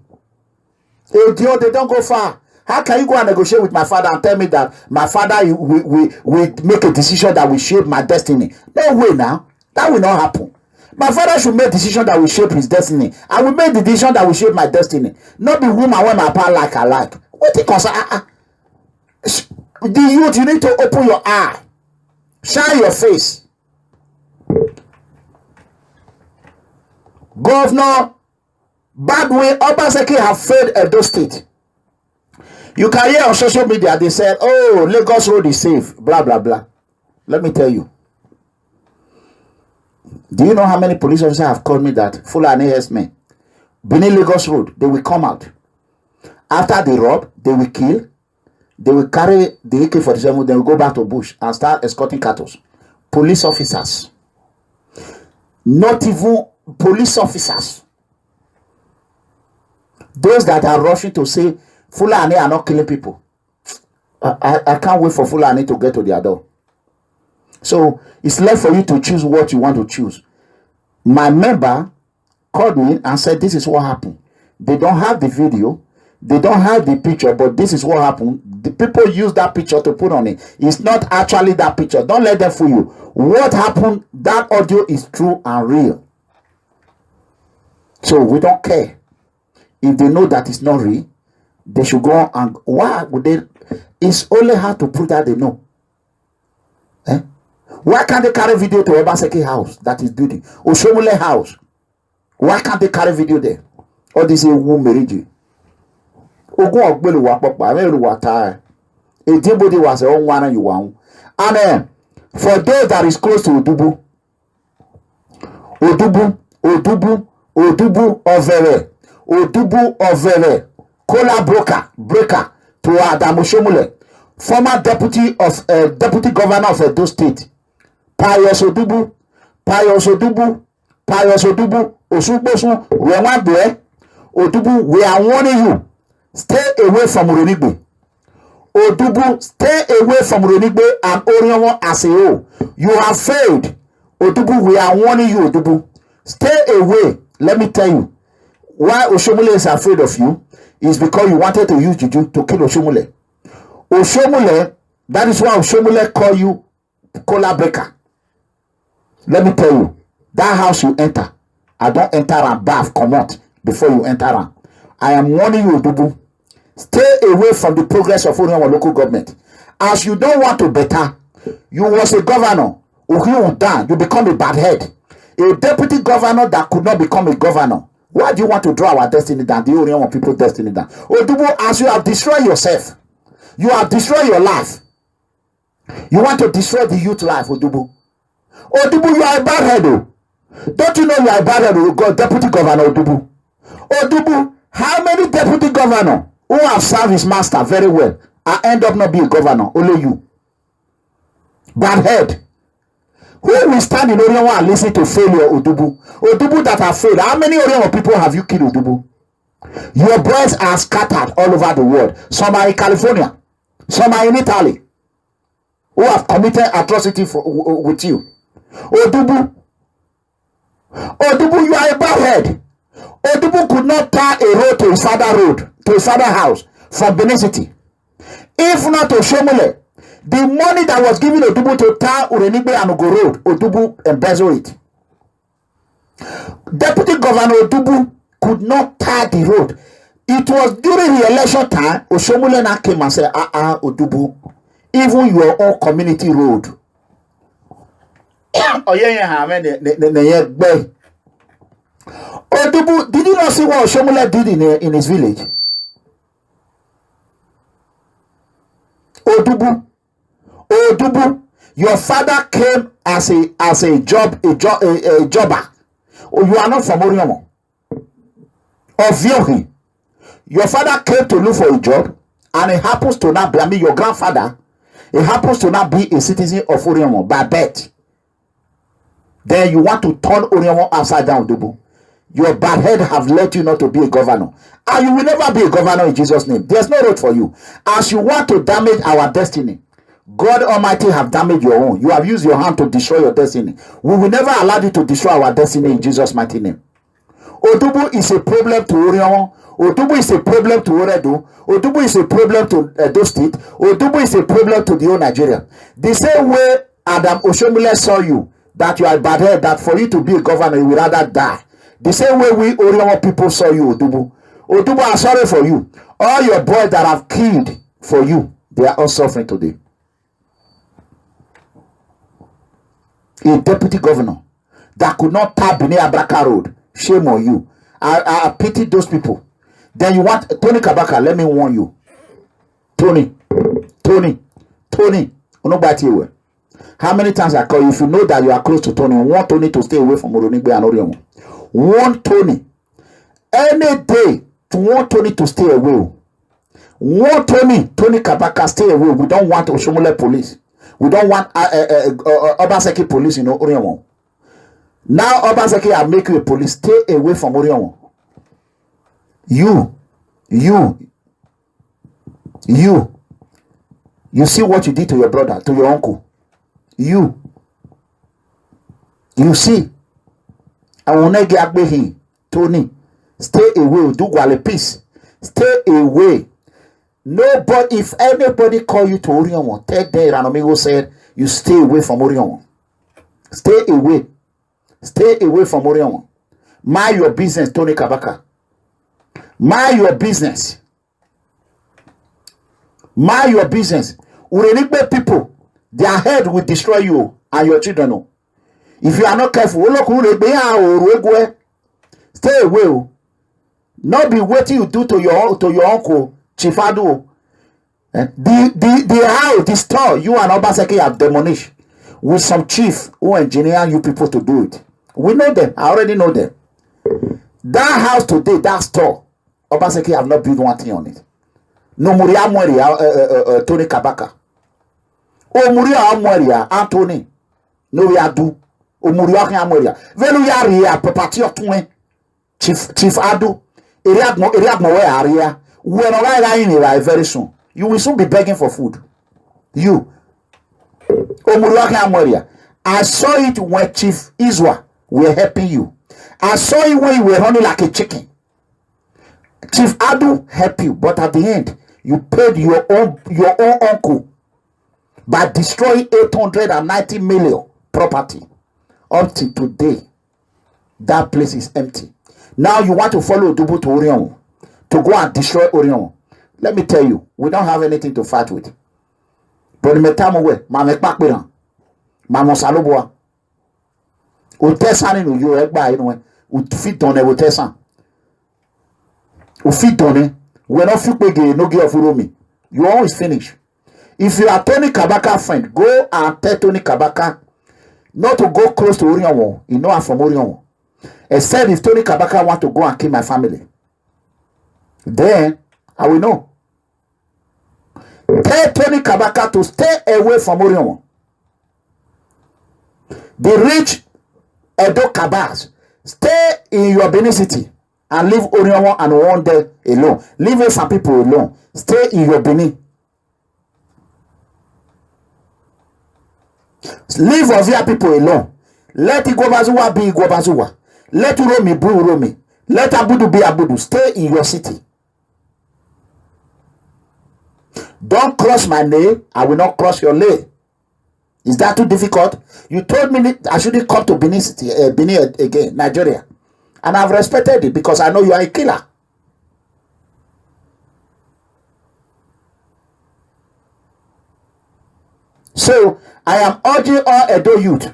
Edion, they don't go far. How can you go and negotiate with my father and tell me that my father will make a decision that will shape my destiny? No way now. That will not happen. My father should make a decision that will shape his destiny. I will make the decision that will shape my destiny. Not the woman when my pa like I like. What it concern? The youth, you need to open your eye. Shine your face. Governor Badwin Obaseki have failed Edo State. You can hear on social media, they said, oh, Lagos Road is safe, blah, blah, blah. Let me tell you. Do you know how many police officers have called me that Fulani herdsmen beneath Lagos Road, they will come out. After they rob, they will kill. They will carry the AK-47, then will go back to bush and start escorting cattle. Police officers. Not even police officers. Those that are rushing to say, Fulani are not killing people. I can't wait for Fulani to get to their door. So, it's left for you to choose what you want to choose. My member called me and said, this is what happened. They don't have the video. They don't have the picture, but this is what happened. The people use that picture to put on it. It's not actually that picture. Don't let them fool you. What happened, that audio is true and real. So we don't care. If they know that it's not real, they should go and why would they? It's only hard to prove that they know. Why can't they carry video to Obaseki house that is building? Oshomule house. Why can't they carry video there? Or this is Wumeriji. Ogun Ogbelu wa papa, Ameru wa ta. Ejebodi was a one you want. And for those that is close to Odubu, Odubu Overe, Kola breaker to Adamu Shomule, former deputy governor of Edo State. Pius Odubu, Osugbosu, Remabwe, Odubu, we are warning you. Stay away from Eranimigho. Odubu, stay away from Eranimigho and Orionwo as a whole. You have failed. Odubu, we are warning you, Odubu. Stay away. Let me tell you. Why Oshomule is afraid of you is because you wanted to use Juju to kill Oshomule. Oshomule, that is why Oshomule call you Kola breaker. Let me tell you, that house you enter, I don't enter and bath, come out before you enter. I am warning you, Odubu. Stay away from the progress of Orionwo local government. As you don't want to better, you was a governor, you become a bad head. A deputy governor that could not become a governor. Why do you want to draw our destiny down? The Orionwo people's destiny down. Odubu, as you have destroyed yourself, you have destroyed your life. You want to destroy the youth life, Odubu. Odubu, you are a bad head. Don't you know you are a bad head, God, deputy governor Odubu? Odubu, how many deputy governor who have served his master very well and end up not being a governor? Only you. Bad head. Who will stand in Orionwa and listen to failure, Odubu? Odubu that have failed. How many Orionwa people have you killed, Odubu? Your boys are scattered all over the world. Some are in California. Some are in Italy. Who have committed atrocity with you. Odubu. Odubu, you are a bad head. Odubu could not tar a road to his father house from Benin City. If not to Shomole, the money that was given Odubu to tar Eranimigho and Ogo Road, Odubu embezzled it. Deputy Governor Odubu could not tar the road. It was during the election time, Oshomole now came and said, Odubu, even your own community road. Odubu, did you not see what Oshomole did in his village? Odubu, your father came as a jobber. You are not from Oriomo. Of your father came to look for a job, and it happens to not be, I mean, your grandfather, it happens to not be a citizen of Oriomo by birth. Then you want to turn Oriomo upside down, Odubu. Your bad head have led you not to be a governor. And you will never be a governor in Jesus' name. There's no road for you. As you want to damage our destiny, God Almighty have damaged your own. You have used your hand to destroy your destiny. We will never allow you to destroy our destiny in Jesus' mighty name. Odubu is a problem to Oriomo. Odubu is a problem to Oredo. Odubu is a problem to Edo State. Odubu is a problem to the whole Nigeria. The same way Adam Oshomole saw you, that you are bad head, that for you to be a governor, you will rather die. The same way we Oriomo people saw you, Odubu. Odubu, I'm sorry for you. All your boys that have killed for you, they are all suffering today. A deputy governor that could not tap Bine Abraka Road. Shame on you. I pity those people. Then you want Tony Kabaka, let me warn you. Tony. How many times I call you? If you know that you are close to Tony, want Tony to stay away from Eranimigho and Oriomo. Want Tony. Any day to want Tony to stay away. Want Tony Kabaka stay away. We don't want Oshomole police. We don't want Obaseki police in Oriomo. Now Obaseki are making a police. Stay away from Oriomo. You see what you did to your brother, to your uncle. You see. I will not get back Tony. Stay away. Do Gwale peace. Stay away. Nobody, if anybody call you to Oriomo, tell them Eranimigho said you stay away from Oriomo. Stay away. Stay away from Oriomo. Mind your business, Tony Kabaka. Mind your business. Mind your business. Eranimigho people, their head will destroy you and your children. If you are not careful, stay away. Not be waiting you do to your uncle, Chief Adu. The house, the store you and Obaseki have demolished with some chief who engineer you people to do it. We know them. I already know them. That house today, that store, Obaseki have not built one thing on it. No Muria Mweria, Tony Kabaka. O Muria Mweria, Anthony. No we are do. O Muria Mweria. Velu Yaria, property of Tune. Chief Adu. Eriag Mowe area. We are not in very soon. You will soon be begging for food. You. O Muria Mweria. I saw it when Chief Iswa were helping you. I saw it when you were running like a chicken. Chief Adu helped you, but at the end, you paid your own uncle by destroying 890 million property. Up to today, that place is empty. Now you want to follow Odubu to Oriomo, to go and destroy Oriomo. Let me tell you, we don't have anything to fight with. But the metamo we, Mame Pakberan, Mamo Saloboa, Utesan in you, Egba, anyway, Ufit on a Utesan. Ufit on it, when off you beg no give of Uromi, you always finish. If you are Tony Kabaka friend, go and tell Tony Kabaka not to go close to Oriomo. You know I'm from Oriomo. Except if Tony Kabaka want to go and kill my family. then I will know. Tell Tony Kabaka to stay away from Oriomo. The rich Edo Kabas, stay in your Benin City and leave Oriomo and Wonder alone. Leave some people alone. Stay in your Benin. Leave Ovia people alone. Let Igwabazuwa be Igwabazuwa. Let Uromi be Uromi. Let Abudu be Abudu. Stay in your city. Don't cross my lane. I will not cross your lane. Is that too difficult? You told me I shouldn't come to Benin City, Benin again, Nigeria. And I've respected it because I know you are a killer. So, I am urging all Edo youth.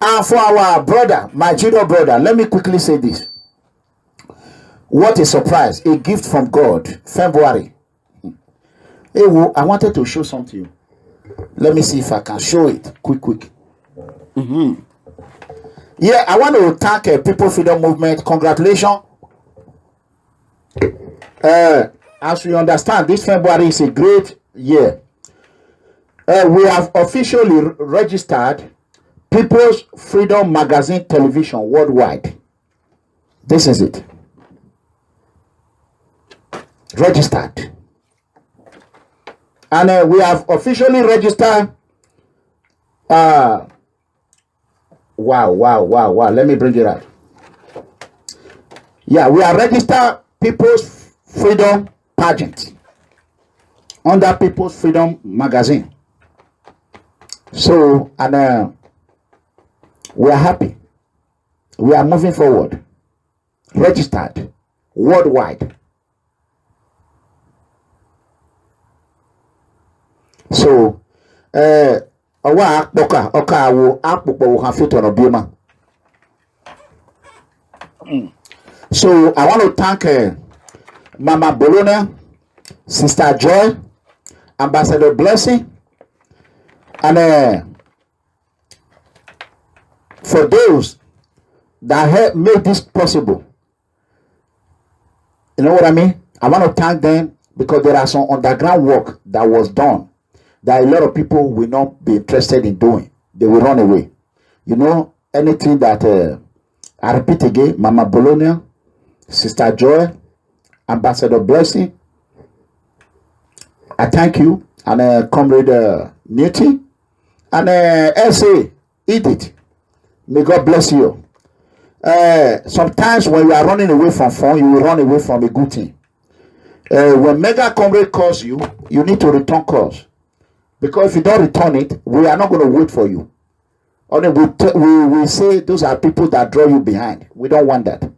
And for our brother, my junior brother, let me quickly say this. What a surprise. A gift from God. February. Hey, I wanted to show something to you. Let me see if I can show it. Quick. Yeah, I want to thank People Freedom Movement. Congratulations. As we understand, this February is a great year. We have officially registered People's Freedom Magazine Television worldwide. This is it. Registered. And we have officially registered. Wow. Let me bring it out. Yeah, we are registered People's Freedom Pageant under People's Freedom Magazine. So, and we are happy. We are moving forward. Registered worldwide. So, so I want to thank Mama Bologna, Sister Joy, Ambassador Blessing, and for those that have made this possible. You know what I mean? I want to thank them because there are some underground work that was done that a lot of people will not be interested in doing. They will run away. You know, anything that, I repeat again, Mama Bologna, Sister Joy, Ambassador Blessing, I thank you, and Comrade Newton, and SA, Edith, may God bless you. Sometimes when you are running away from fun, you will run away from a good thing. When Mega Comrade calls you, you need to return calls. Because if you don't return it, we are not going to wait for you. Only we say those are people that draw you behind. We don't want that.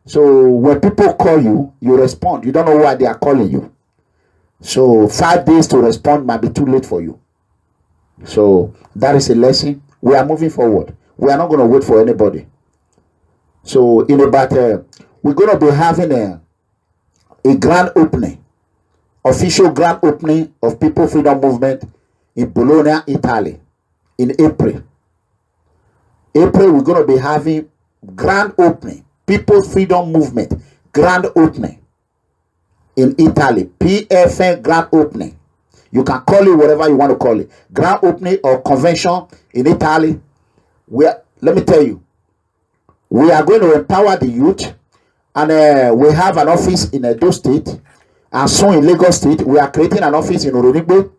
So when people call you, you respond. You don't know why they are calling you. So 5 days to respond might be too late for you. So that is a lesson. We are moving forward. We are not going to wait for anybody. So in about we're going to be having a grand opening, official grand opening of People Freedom Movement in Bologna, Italy, in April. We're going to be having grand opening, People Freedom Movement, grand opening in Italy, PFM grand opening. You can call it whatever you want to call it, grand opening or convention in Italy. Let me tell you, we are going to empower the youth, and we have an office in Edo State, and soon in Lagos State. We are creating an office in Oronigbo.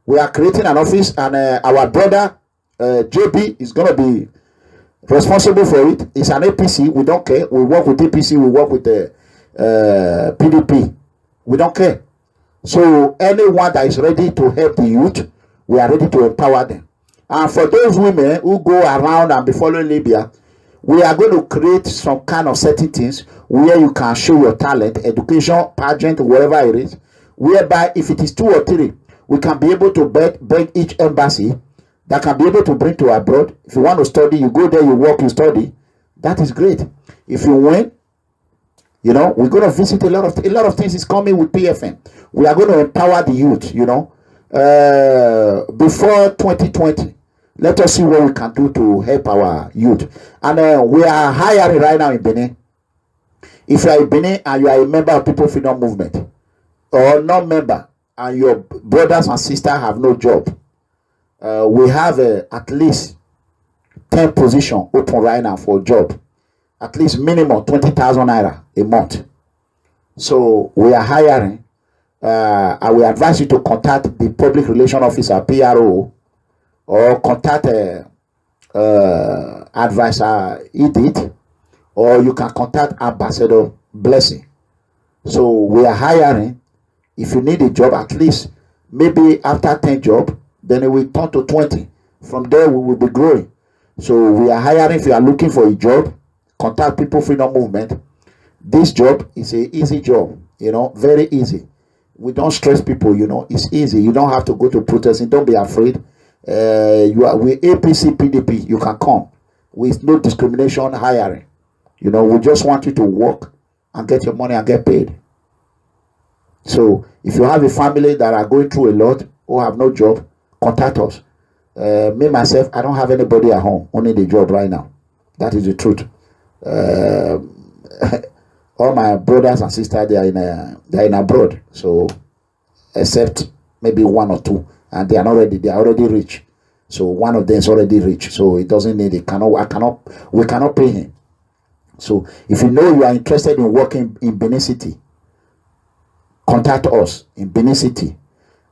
We are creating an office, and our brother JB is going to be responsible for it. It's an APC. We don't care. We work with APC. We work with the PDP. We don't care. So anyone that is ready to help the youth, we are ready to empower them. And for those women who go around and be following Libya, we are going to create some kind of certain things where you can show your talent, education, pageant, whatever it is, whereby if it is 2 or 3, we can be able to beg each embassy that can be able to bring to abroad. If you want to study, you go there, you work, you study. That is great. If you win, you know, we're going to visit a lot of things is coming with PFM. We are going to empower the youth, you know, before 2020. Let us see what we can do to help our youth. And we are hiring right now in Benin. If you are a Benin and you are a member of People Freedom Movement, or non-member, and your brothers and sisters have no job, we have at least 10 positions open right now for a job. At least minimum 20,000 naira a month. So we are hiring. I will advise you to contact the public relation officer, PRO, or contact advisor Edith, or you can contact Ambassador Blessing. So we are hiring. If you need a job, at least maybe after 10 jobs, then it will turn to 20. From there, we will be growing. So we are hiring. If you are looking for a job, contact People Freedom Movement. This job is an easy job, very easy. We don't stress people, it's easy. You don't have to go to protesting. Don't be afraid. You are with APC, PDP, you can come with no discrimination hiring. We just want you to work and get your money and get paid. So if you have a family that are going through a lot or have no job, contact us. Me myself, I don't have anybody at home, only the job right now. That is the truth. All my brothers and sisters, they are in abroad. So except maybe one or two, and they are already rich. So one of them is already rich, so it doesn't need it. We cannot pay him. So if you know you are interested in working in Benin City, contact us in Benin City.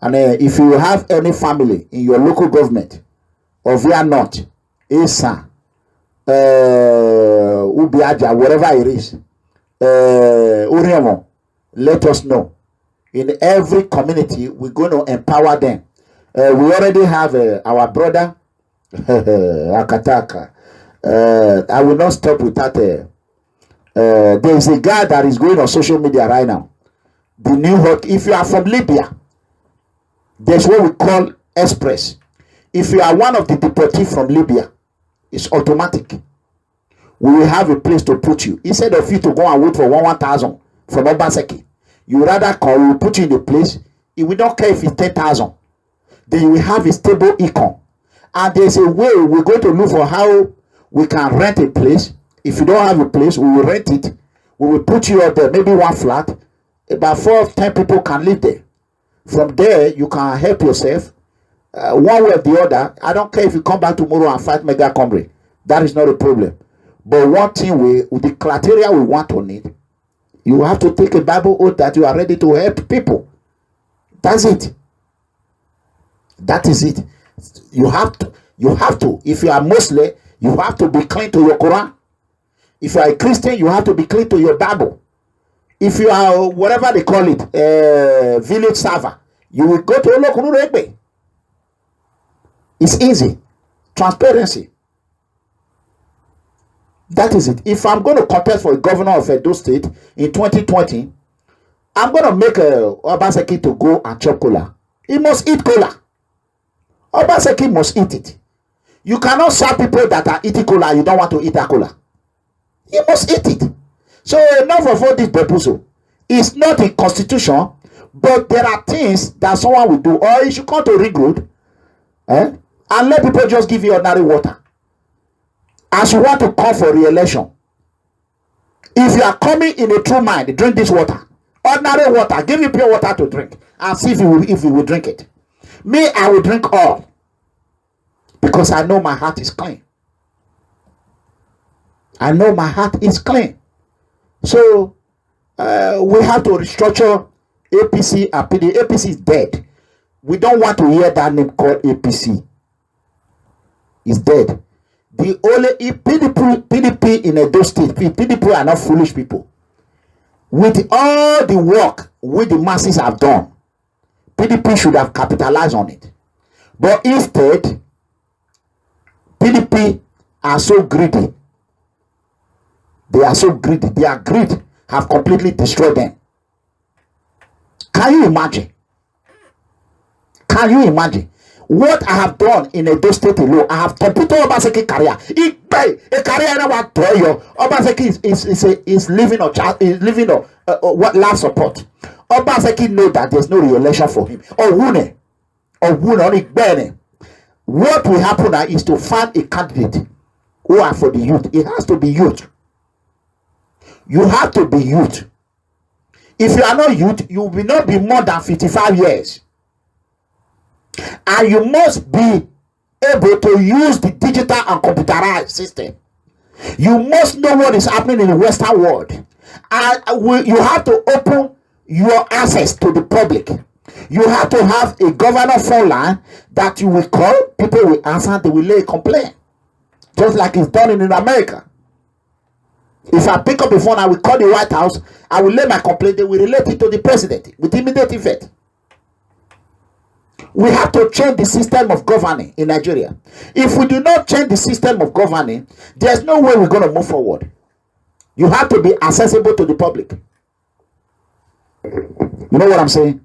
And if you have any family in your local government, of your not, Esa, Ubiaja, wherever it is, Uriemo, let us know. In every community, we're going to empower them. We already have our brother, Akataka. I will not stop with that. There is a guy that is going on social media right now. The new hot. If you are from Libya, there's what we call express. If you are one of the deportees from Libya, it's automatic. We will have a place to put you. Instead of you to go and wait for 1,000 from Obaseki, you rather come, we will put you in a place. It will not care if it's 10,000. Then you will have a stable income. And there's a way we're going to look for how we can rent a place. If you don't have a place, we will rent it. We will put you up there, maybe one flat. About 4 or 10 people can live there. From there, you can help yourself. One way or the other. I don't care if you come back tomorrow and fight Mega Commrade. That is not a problem. But one thing with the criteria we want on it, you have to take a Bible oath that you are ready to help people. That's it. That is it. You have to. If you are Muslim, you have to be clean to your Quran. If you are a Christian, you have to be clean to your Bible. If you are whatever they call it, village server, you will go to Olokunuregbe. It's easy. Transparency. That is it. If I'm going to contest for a governor of Edo State in 2020, I'm going to make Obaseki to go and chop cola. He must eat cola. Obaseki must eat it. You cannot serve people that are eating cola. You don't want to eat that cola. He must eat it. So enough of all this proposal. It's not in constitution, but there are things that someone will do. Or you should come to Ring Road, and let people just give you ordinary water. As you want to call for re-election, if you are coming in a true mind, drink this water. Ordinary water. Give you pure water to drink. And see if you will drink it. Me, I will drink all. Because I know my heart is clean. I know my heart is clean. So, we have to restructure APC and PD. APC is dead. We don't want to hear that name called APC. It's dead. The only PDP in Edo State, PDP are not foolish people. With all the work which the masses have done, PDP should have capitalized on it. But instead, PDP are so greedy. They are so greedy. Their greed have completely destroyed them. Can you imagine? Can you imagine? What I have done in Edo State alone, I have completed Obaseki career. A career I want to you. Obaseki is living on what last support. Obaseki know that there's no re-election for him. What will happen now is to find a candidate who are for the youth. It has to be youth. You have to be youth. If you are not youth, you will not be more than 55 years. And you must be able to use the digital and computerized system. You must know what is happening in the Western world. And you have to open your access to the public. You have to have a governor phone line that you will call, people will answer, they will lay a complaint. Just like it's done in America. If I pick up the phone, I will call the White House, I will lay my complaint, they will relate it to the president with immediate effect. We have to change the system of governing in Nigeria. If we do not change the system of governing, there's no way we're going to move forward. You have to be accessible to the public. You know what I'm saying?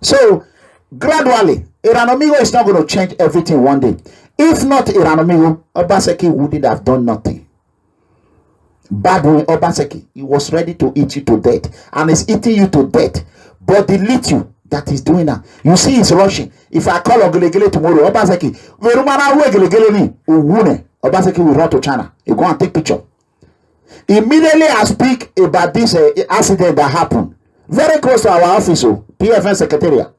So, gradually, Eranimigho is not going to change everything one day. If not Eranimigho, Obaseki wouldn't have done nothing. Bad way, Obaseki, he was ready to eat you to death. And he's eating you to death. But the little that he's doing now, you see he's rushing. If I call Ogelegele tomorrow, Obaseki, Obaseki will run to China. He go and take picture. Immediately I speak about this accident that happened. Very close to our office, PFM Secretariat.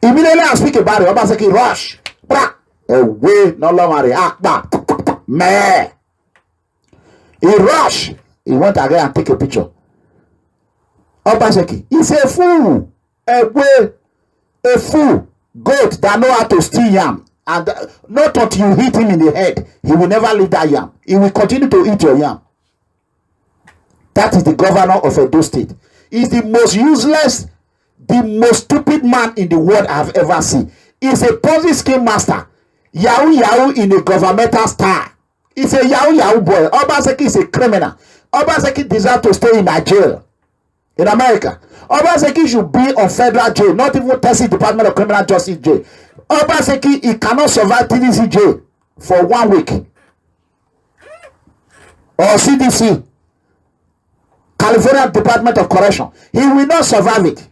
Immediately I speak about it, Obaseki rush. Away, no longer react. Meh. He rush. He went again and take a picture. Obaseki, he's a fool. A fool. Goat that know how to steal yam. And not until you hit him in the head, he will never leave that yam. He will continue to eat your yam. That is the governor of Edo State. He's the most useless, the most stupid man in the world I've ever seen. He's a Ponzi scheme master. Yahoo in a governmental style. He's a Yahoo boy. Obaseki is a criminal. Obaseki deserves to stay in a jail in America. Obaseki should be on federal jail, not even Texas Department of Criminal Justice jail. Obaseki, he cannot survive TDC jail for 1 week. Or CDC, California Department of Correction. He will not survive it.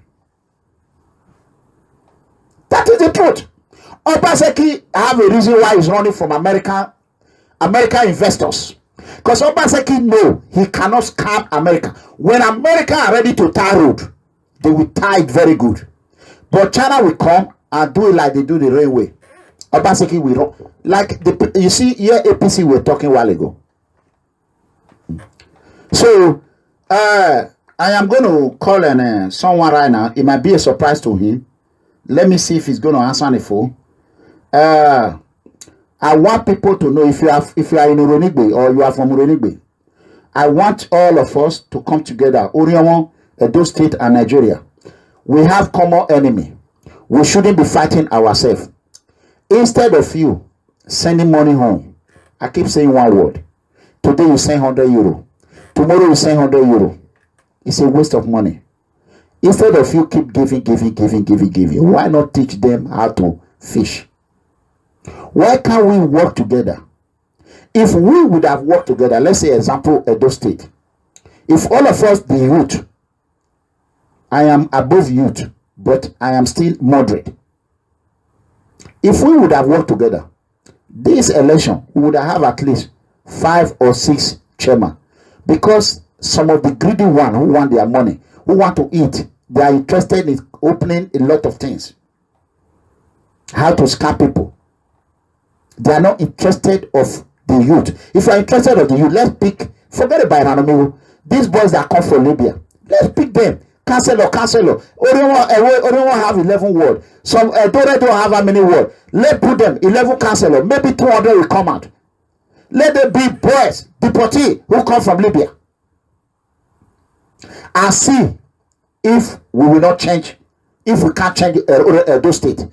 That is the truth. Obaseki have a reason why he's running from American investors. Because Obaseki know he cannot scam America. When America are ready to tie road, they will tie it very good. But China will come and do it like they do the railway. Obaseki will run. Like you see here, APC we were talking a while ago. So I am going to call someone right now. It might be a surprise to him. Let me see if he's going to answer the phone. I want people to know if you are in Eranimigho or you are from Eranimigho. I want all of us to come together. Orion, Edo State, and Nigeria. We have common enemy. We shouldn't be fighting ourselves. Instead of you sending money home, I keep saying one word. Today you send 100 euro. Tomorrow you send 100 euro. It's a waste of money. Instead of you keep giving, why not teach them how to fish? Why can't we work together? If we would have worked together, let's say example Edo State. If all of us the youth, I am above youth, but I am still moderate. If we would have worked together, this election we would have at least 5 or 6 chairmen. Because some of the greedy ones who want their money, who want to eat, they are interested in opening a lot of things. How to scam people. They are not interested of the youth. If you are interested of the youth, let's pick, forget about Eranimigho. These boys that come from Libya, let's pick them. Councillor. Orion have 11 words. Some Dore don't have how many words. Let's put them 11 councillors. Maybe 200 will come out. Let them be boys, deportees who come from Libya. And see if we will not change, if we can't change Edo State.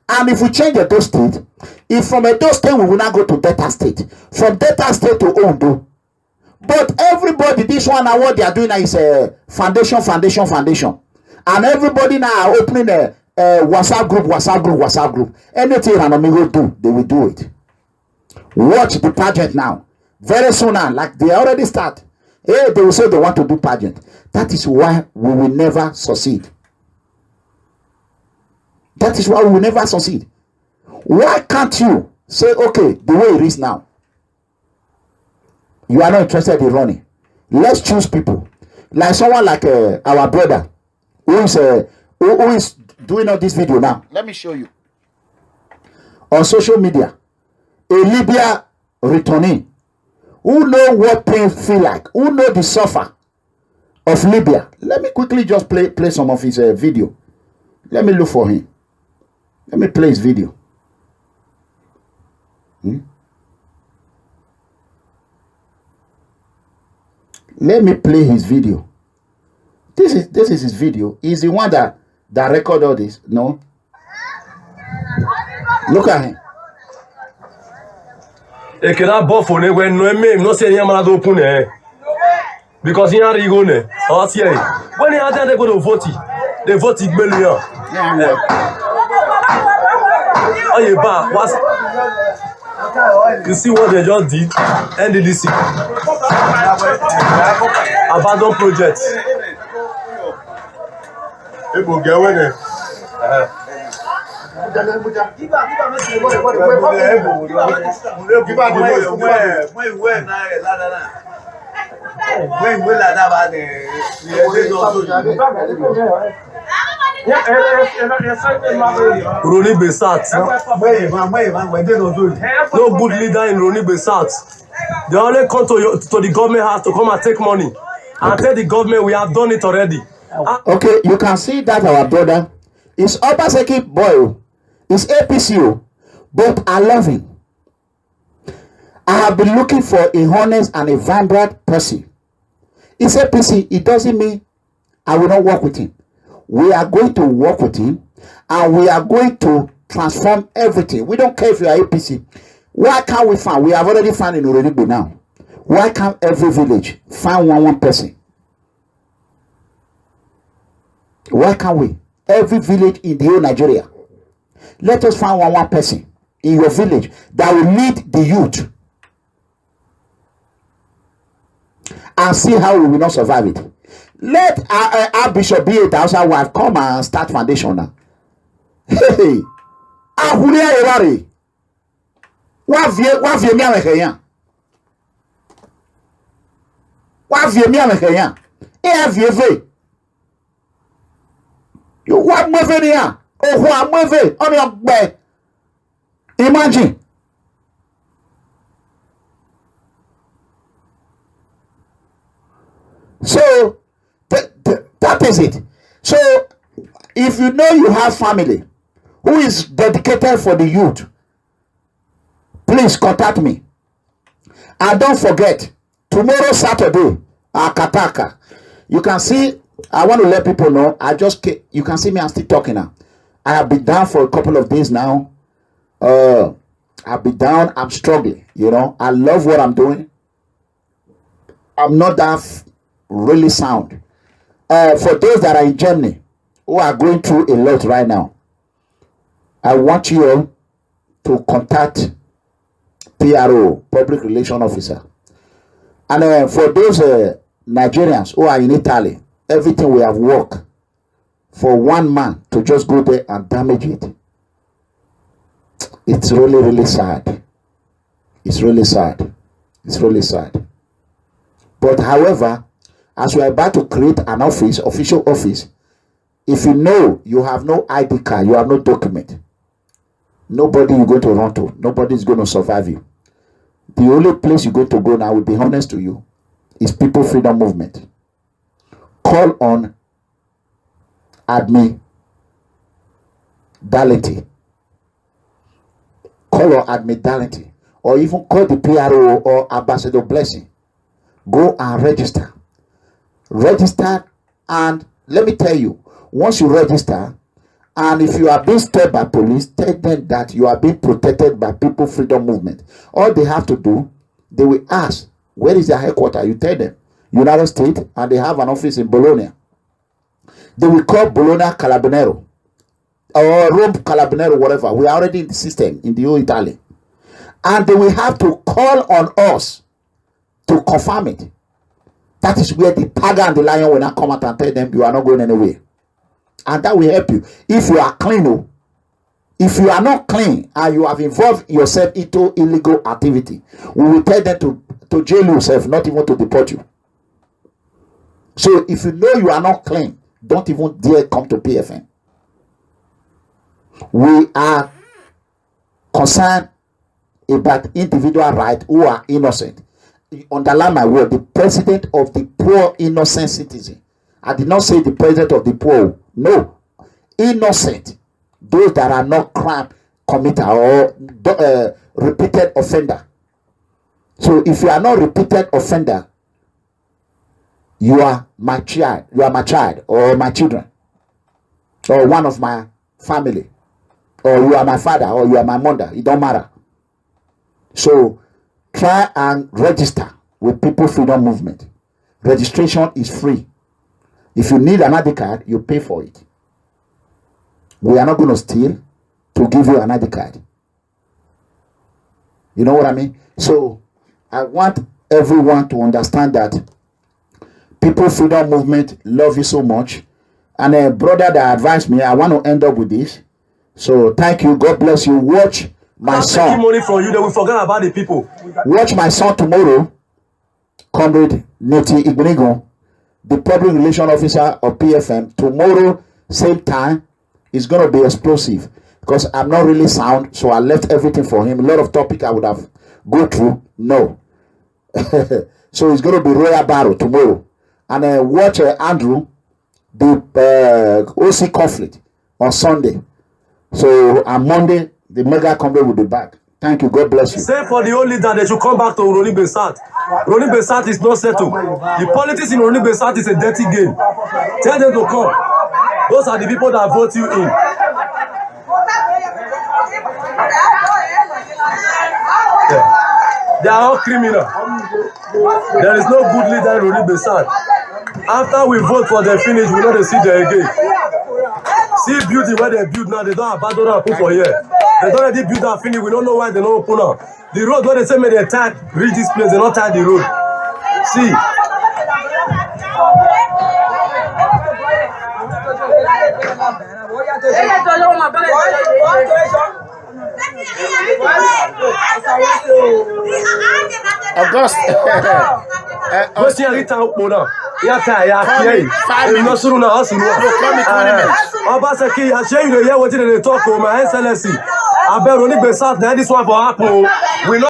And if we change Edo State, if from Edo State we will not go to Delta State, from Delta State to Ondo. But everybody, this one now what they are doing now is a foundation. And everybody now are opening a WhatsApp group. Anything Eranimigho do, they will do it. Watch the pageant now. Very soon now, like they already start. Hey, they will say they want to do pageant. That is why we will never succeed. That is why we will never succeed. Why can't you say, okay, the way it is now? you are not interested in running. Let's choose people. Like someone like our brother who is doing all this video now. Let me show you. On social media, a Libya returnee who know what pain feel like, who know the suffer of Libya. Let me quickly just play some of his video. Let me look for him. Let me play his video. Let me play his video. This is his video. He's the one that record all this. No. Look at him. Because he had to go there. When he had to go to vote, they voted million. Oh, you back? You see what they just did? NDDC. Abandoned project. Roni Besat. No good leader in Roni Besat. They only come to the government house to come and take money. And tell the government we have done it already. Okay, you can see that our brother is Obaseki boy. Is APCO. But I love him. I have been looking for a honest and a vibrant person. It's APC. It doesn't mean I will not work with him. We are going to work with him and we are going to transform everything. We don't care if you are APC. Why can't we find? We have already found in Eranimigho now. Why can't every village find one person? Why can't we? Every village in the whole Nigeria. Let us find one person in your village that will lead the youth. And see how we will not survive it. Let our bishop be a thousand wife come and start foundation now. Hey, Ahulia Erari. What vie mi amekeyan? What vie mi amekeyan? E vie. You what move here? Oh, what move on your bed? Imagine. So that is it. So if you know you have family who is dedicated for the youth, please contact me. And don't forget, tomorrow Saturday, Akataka. You can see, I want to let people know, you can see me, I'm still talking now. I have been down for a couple of days now. I've been down, I'm struggling, you know. I love what I'm doing. I'm not that really sound. For those that are in Germany who are going through a lot right now, I want you all to contact PRO, Public Relation Officer. And for those Nigerians who are in Italy, everything we have worked for one man to just go there and damage it. It's really, really sad. It's really sad. It's really sad. But however, as we are about to create an office, official office, if you know you have no ID card, you have no document, nobody you're going to run to, nobody is going to survive you. The only place you're going to go now, I will be honest to you, is People Freedom Movement. Call on Admin Dality. Call on Admin Dality. Or even call the PRO or Ambassador Blessing. Go and register. Register, and let me tell you, once you register, and if you are being stopped by police, tell them that you are being protected by People Freedom Movement. All they have to do, they will ask, where is their headquarters? You tell them, United States, and they have an office in Bologna. They will call Bologna Carabinieri or Rome Carabinieri, whatever. We are already in the system in the whole Italy. And they will have to call on us to confirm it. That is where the tiger and the lion will not come out and tell them you are not going anywhere. And that will help you. If you are clean, if you are not clean and you have involved yourself into illegal activity, we will tell them to jail yourself, not even to deport you. So if you know you are not clean, don't even dare come to PFM. We are concerned about individual rights who are innocent. Underline my word, the president of the poor innocent citizen. I did not say the president of the poor. No. Innocent. Those that are not crime committer or repeated offender. So if you are not repeated offender, you are my child, or my children, or one of my family, or you are my father, or you are my mother. It don't matter. So try and register with People Freedom Movement. Registration is free. If you need an ID card, you pay for it. We are not going to steal to give you an ID card. You know what I mean? So I want everyone to understand that People Freedom Movement love you so much. And a brother that advised me, I want to end up with this. So thank you. God bless you. Watch my son. Taking money from you, then we forget about the people. Watch my son tomorrow, Comrade Eranimigho, the public relation officer of PFM. Tomorrow, same time, is going to be explosive because I'm not really sound, so I left everything for him. A lot of topic I would have go through. No. So it's going to be royal battle tomorrow. And watch Andrew, the OC conflict on Sunday. So on Monday, the mega combat will be back. Thank you. God bless you. Say for the only that they should come back to Roni Besat. Roni Besat is not settled. The politics in Roni Besat is a dirty game. Tell them to come. Those are the people that vote you in. Yeah. They are all criminal. There is no good leader in Roni Besat. After we vote for them finish, we know they see them again. See beauty where they build now, they don't abandon and put for here. They don't already build and finish, we don't know why they don't open up. The road where they say may they tie, reach this place, they don't tie the road. See. August. What's your return? Yeah, Obaseki, I share you the what they talk to my SLSC. I bet only Besat, this one for Apple. We know.